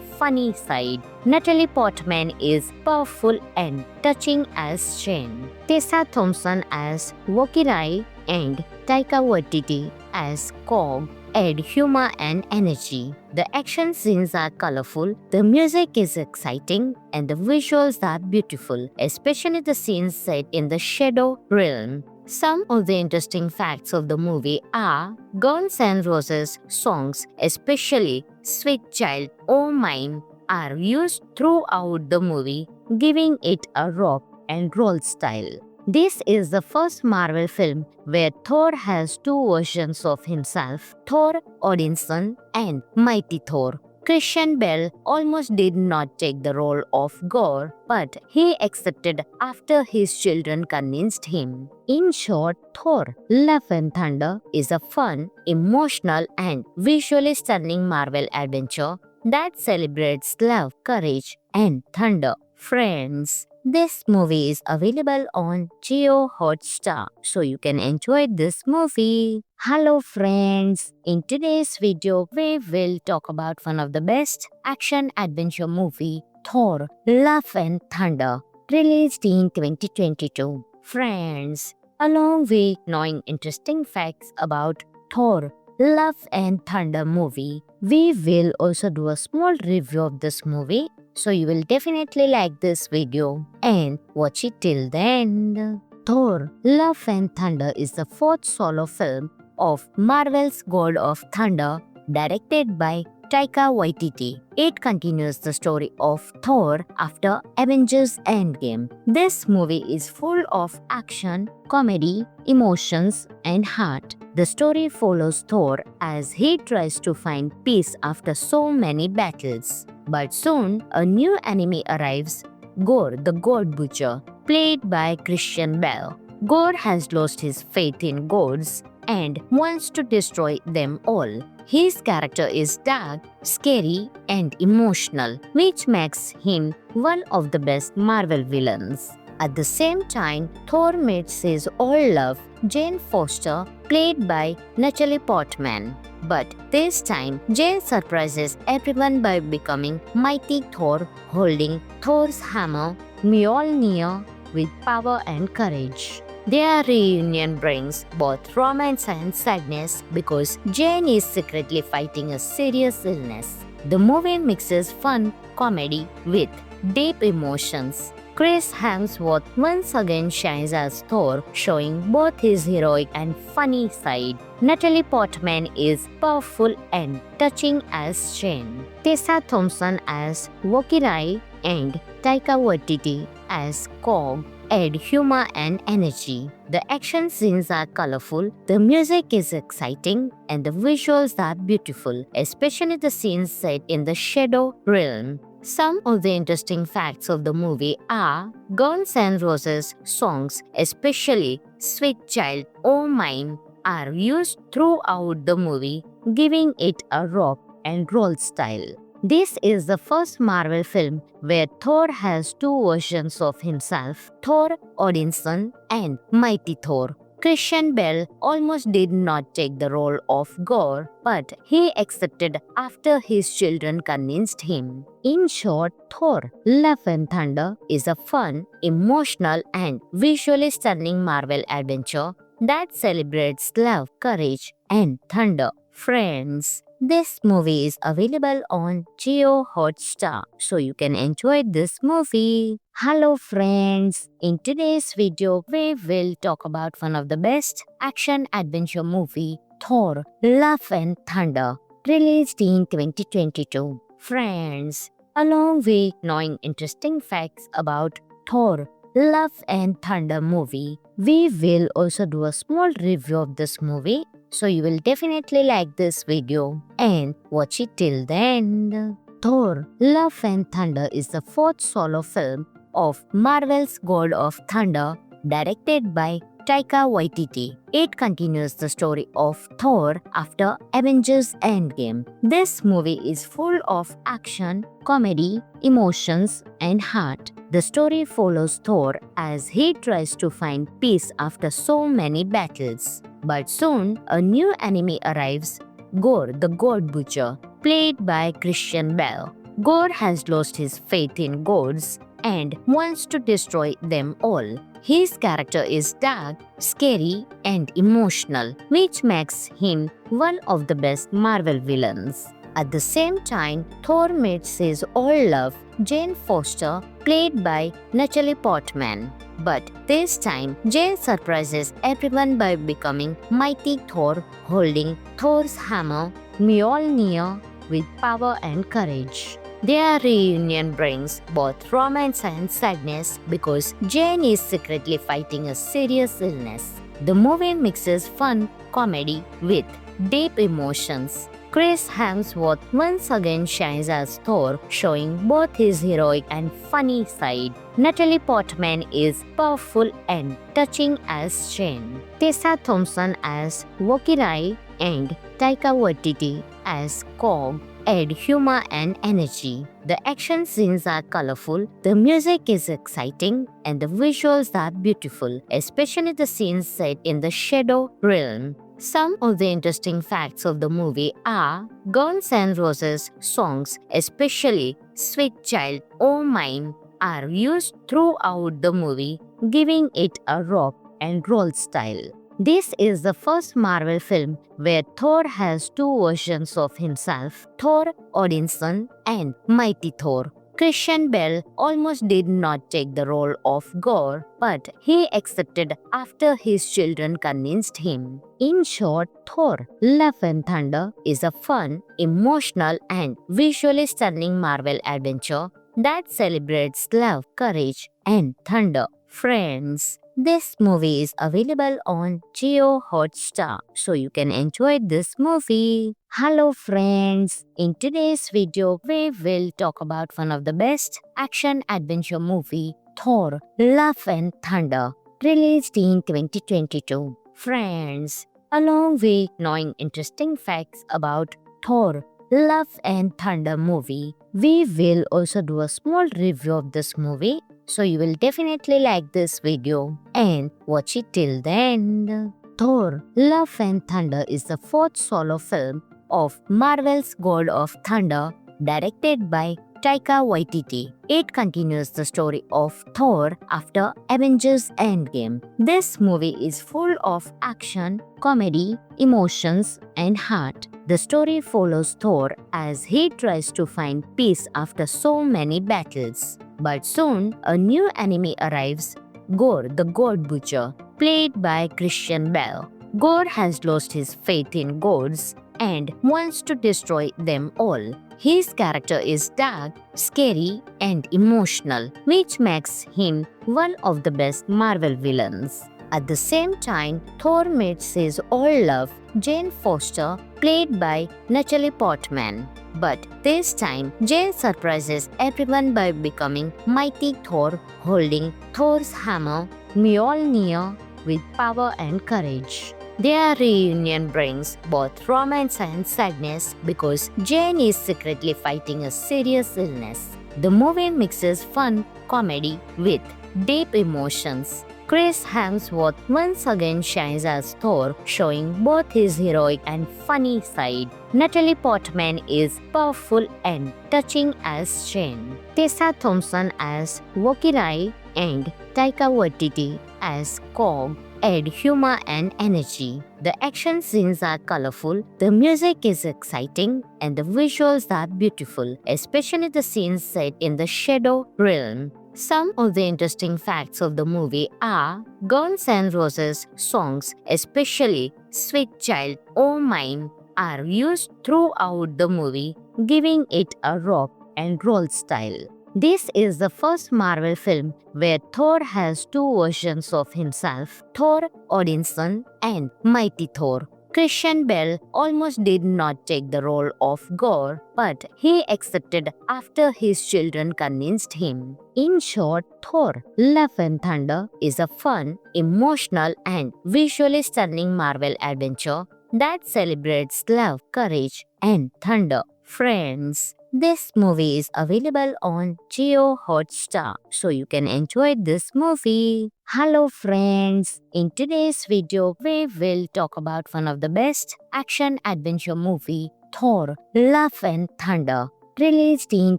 funny side. Natalie Portman is powerful and touching as Jane. Tessa Thompson as Valkyrie and Taika Waititi as Korg add humor and energy. The action scenes are colorful, the music is exciting, and the visuals are beautiful, especially the scenes set in the Shadow Realm. Some of the interesting facts of the movie are Guns N' Roses songs, especially Sweet Child O' Mine, are used throughout the movie, giving it a rock and roll style. This is the first Marvel film where Thor has two versions of himself, Thor Odinson and Mighty Thor. Christian Bale almost did not take the role of Gore, but he accepted after his children convinced him. In short, Thor Love and Thunder is a fun, emotional, and visually stunning Marvel adventure that celebrates love, courage, and thunder. Friends, this movie is available on Jio Hotstar, so you can enjoy this movie. Hello friends, in today's video we will talk about one of the best action adventure movie, Thor Love and Thunder, released in 2022. Friends, along with knowing interesting facts about Thor Love and Thunder movie, we will also do a small review of this movie. So you will definitely like this video and watch it till the end. Thor Love and Thunder is the fourth solo film of Marvel's God of Thunder, directed by Taika Waititi. It continues the story of Thor after Avengers Endgame. This movie is full of action, comedy, emotions, and heart. The story follows Thor as he tries to find peace after so many battles. But soon, a new enemy arrives, Gore the God Butcher, played by Christian Bale. Gore has lost his faith in gods and wants to destroy them all. His character is dark, scary, and emotional, which makes him one of the best Marvel villains. At the same time, Thor meets his old love, Jane Foster, played by Natalie Portman. But this time, Jane surprises everyone by becoming Mighty Thor, holding Thor's hammer, Mjolnir, with power and courage. Their reunion brings both romance and sadness because Jane is secretly fighting a serious illness. The movie mixes fun comedy with deep emotions. Chris Hemsworth once again shines as Thor, showing both his heroic and funny side. Natalie Portman is powerful and touching as Jane. Tessa Thompson as Valkyrie and Taika Waititi as Korg add humor and energy. The action scenes are colorful, the music is exciting, and the visuals are beautiful, especially the scenes set in the Shadow Realm. Some of the interesting facts of the movie are Guns N' Roses songs, especially Sweet Child O' Mine, are used throughout the movie, giving it a rock and roll style. This is the first Marvel film where Thor has two versions of himself, Thor Odinson and Mighty Thor. Christian Bale almost did not take the role of Gore, but he accepted after his children convinced him. In short, Thor: Love and Thunder is a fun, emotional, and visually stunning Marvel adventure that celebrates love, courage, and thunder. Friends, this movie is available on Jio Hotstar, so you can enjoy this movie. Hello friends, in today's video we will talk about one of the best action adventure movie, Thor: Love and Thunder, released in 2022. Friends, along with knowing interesting facts about Thor: Love and Thunder movie, we will also do a small review of this movie, so you will definitely like this video and watch it till the end. Thor: Love and Thunder is the fourth solo film of Marvel's God of Thunder, directed by Taika Waititi. It continues the story of Thor after Avengers Endgame. This movie is full of action, comedy, emotions, and heart. The story follows Thor as he tries to find peace after so many battles. But soon, a new enemy arrives, Gore the God Butcher, played by Christian Bale. Gore has lost his faith in gods and wants to destroy them all. His character is dark, scary, and emotional, which makes him one of the best Marvel villains. At the same time, Thor meets his old love, Jane Foster, played by Natalie Portman. But this time, Jane surprises everyone by becoming Mighty Thor, holding Thor's hammer, Mjolnir, with power and courage. Their reunion brings both romance and sadness because Jane is secretly fighting a serious illness. The movie mixes fun comedy with deep emotions. Chris Hemsworth once again shines as Thor, showing both his heroic and funny side. Natalie Portman is powerful and touching as Jane. Tessa Thompson as Valkyrie and Taika Waititi as Korg add humor and energy. The action scenes are colorful, the music is exciting, and the visuals are beautiful, especially the scenes set in the Shadow Realm. Some of the interesting facts of the movie are Guns N' Roses songs, especially Sweet Child O' Mine, are used throughout the movie, giving it a rock and roll style. This is the first Marvel film where Thor has two versions of himself, Thor Odinson and Mighty Thor. Christian Bale almost did not take the role of Gore, but he accepted after his children convinced him. In short, Thor: Love and Thunder is a fun, emotional, and visually stunning Marvel adventure that celebrates love, courage, and thunder. Friends, this movie is available on Jio Hotstar, so you can enjoy this movie. Hello friends, in today's video we will talk about one of the best action adventure movie, Thor: Love and Thunder, released in 2022. Friends, along with knowing interesting facts about Thor: Love and Thunder movie, we will also do a small review of this movie, so you will definitely like this video and watch it till the end. Thor: Love and Thunder is the fourth solo film of Marvel's God of Thunder, directed by Taika Waititi. It continues the story of Thor after Avengers Endgame. This movie is full of action, comedy, emotions, and heart. The story follows Thor as he tries to find peace after so many battles. But soon, a new enemy arrives, Gore the God Butcher, played by Christian Bale. Gore has lost his faith in gods and wants to destroy them all. His character is dark, scary, and emotional, which makes him one of the best Marvel villains. At the same time, Thor meets his old love, Jane Foster, played by Natalie Portman. But this time, Jane surprises everyone by becoming Mighty Thor, holding Thor's hammer, Mjolnir, with power and courage. Their reunion brings both romance and sadness because Jane is secretly fighting a serious illness. The movie mixes fun, comedy with deep emotions. Chris Hemsworth once again shines as Thor, showing both his heroic and funny side. Natalie Portman is powerful and touching as Jane. Tessa Thompson as Valkyrie and Taika Waititi as Korg add humor and energy. The action scenes are colorful, the music is exciting, and the visuals are beautiful, especially the scenes set in the Shadow Realm. Some of the interesting facts of the movie are Guns N' Roses songs, especially Sweet Child O' Mine, are used throughout the movie, giving it a rock and roll style. This is the first Marvel film where Thor has two versions of himself, Thor Odinson and Mighty Thor. Christian Bale almost did not take the role of Gore, but he accepted after his children convinced him. In short, Thor: Love and Thunder is a fun, emotional, and visually stunning Marvel adventure that celebrates love, courage, and thunder. Friends, this movie is available on Jio Hotstar, so you can enjoy this movie. Hello friends, in today's video we will talk about one of the best action adventure movie, Thor: Love and Thunder, released in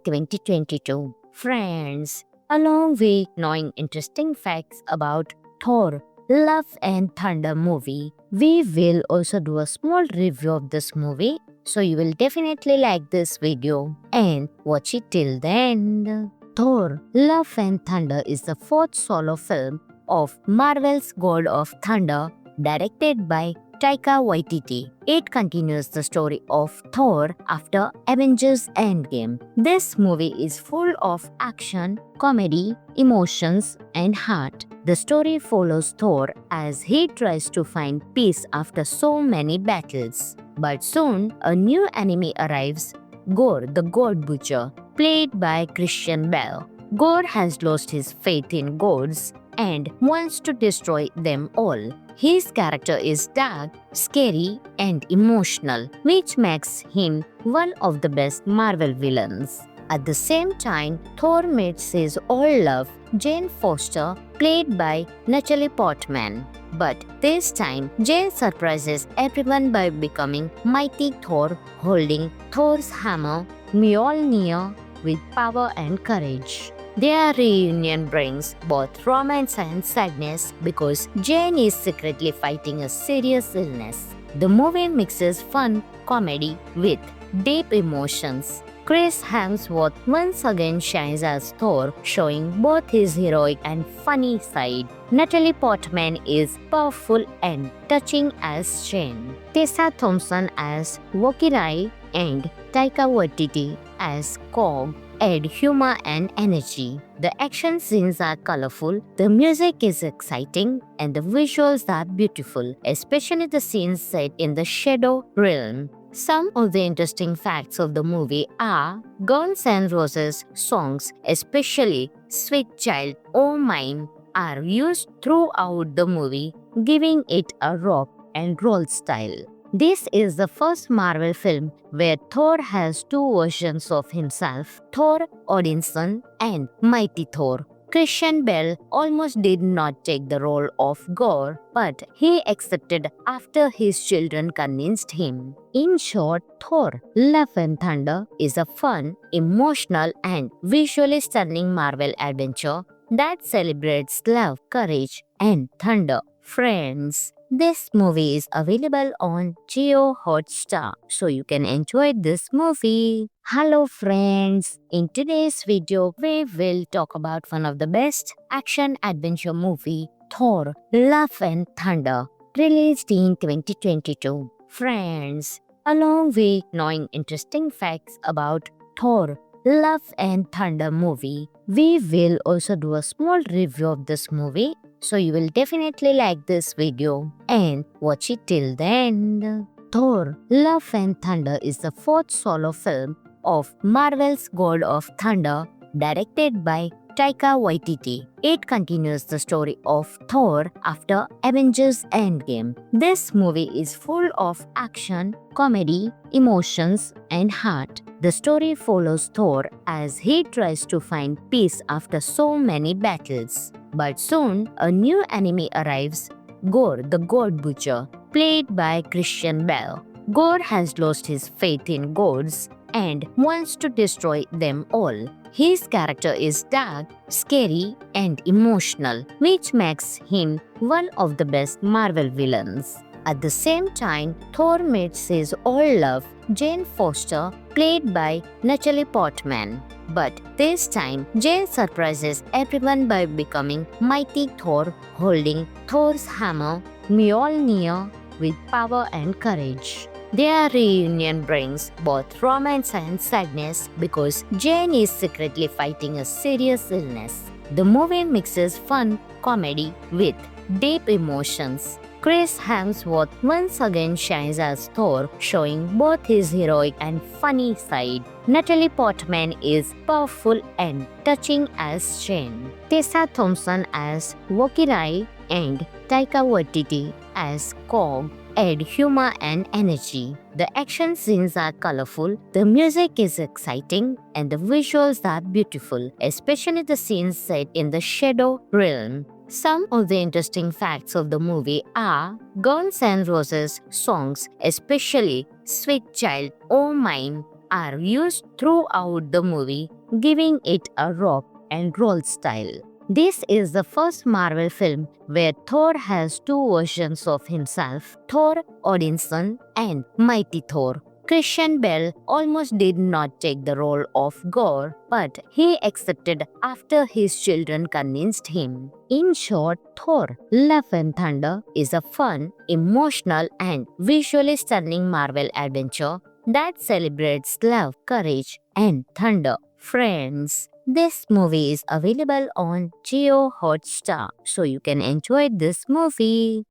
2022. Friends, along with knowing interesting facts about Thor: Love and Thunder movie, we will also do a small review of this movie, so you will definitely like this video and watch it till the end. Thor: Love and Thunder is the fourth solo film of Marvel's God of Thunder, directed by Taika Waititi. It continues the story of Thor after Avengers Endgame. This movie is full of action, comedy, emotions, and heart. The story follows Thor as he tries to find peace after so many battles. But soon, a new enemy arrives, Gore the God Butcher, played by Christian Bale. Gore has lost his faith in gods and wants to destroy them all. His character is dark, scary, and emotional, which makes him one of the best Marvel villains. At the same time, Thor meets his old love, Jane Foster, played by Natalie Portman. But this time, Jane surprises everyone by becoming Mighty Thor, holding Thor's hammer, Mjolnir, with power and courage. Their reunion brings both romance and sadness because Jane is secretly fighting a serious illness. The movie mixes fun, comedy with deep emotions. Chris Hemsworth once again shines as Thor, showing both his heroic and funny side. Natalie Portman is powerful and touching as Jane. Tessa Thompson as Valkyrie and Taika Waititi as Korg add humor and energy. The action scenes are colorful, the music is exciting, and the visuals are beautiful, especially the scenes set in the Shadow Realm. Some of the interesting facts of the movie are Guns N' Roses songs, especially Sweet Child O' Mine, are used throughout the movie, giving it a rock and roll style. This is the first Marvel film where Thor has two versions of himself, Thor Odinson and Mighty Thor. Christian Bale almost did not take the role of Gore, but he accepted after his children convinced him. In short, Thor: Love and Thunder is a fun, emotional, and visually stunning Marvel adventure that celebrates love, courage, and thunder. Friends, this movie is available on Jio Hotstar, so you can enjoy this movie. Hello friends, in today's video we will talk about one of the best action adventure movie, Thor: Love and Thunder, released in 2022. Friends, along with knowing interesting facts about Thor: Love and Thunder movie, we will also do a small review of this movie, so you will definitely like this video and watch it till the end. Thor: Love and Thunder is the fourth solo film of Marvel's God of Thunder, directed by Taika Waititi. It continues the story of Thor after Avengers Endgame. This movie is full of action, comedy, emotions, and heart. The story follows Thor as he tries to find peace after so many battles. But soon, a new enemy arrives, Gore the God Butcher, played by Christian Bale. Gore has lost his faith in gods and wants to destroy them all. His character is dark, scary, and emotional, which makes him one of the best Marvel villains. At the same time, Thor meets his old love, Jane Foster, played by Natalie Portman. But this time, Jane surprises everyone by becoming Mighty Thor, holding Thor's hammer, Mjolnir, with power and courage. Their reunion brings both romance and sadness because Jane is secretly fighting a serious illness. The movie mixes fun comedy with deep emotions. Chris Hemsworth once again shines as Thor, showing both his heroic and funny side. Natalie Portman is powerful and touching as Jane. Tessa Thompson as Valkyrie and Taika Waititi as Korg add humor and energy. The action scenes are colorful, the music is exciting, and the visuals are beautiful, especially the scenes set in the Shadow Realm. Some of the interesting facts of the movie are Guns N' Roses songs, especially Sweet Child O' Mine, are used throughout the movie, giving it a rock and roll style. This is the first Marvel film where Thor has two versions of himself, Thor Odinson and Mighty Thor. Christian Bale almost did not take the role of Gore, but he accepted after his children convinced him. In short, Thor: Love and Thunder is a fun, emotional, and visually stunning Marvel adventure that celebrates love, courage, and thunder. Friends, this movie is available on Jio Hotstar, so you can enjoy this movie.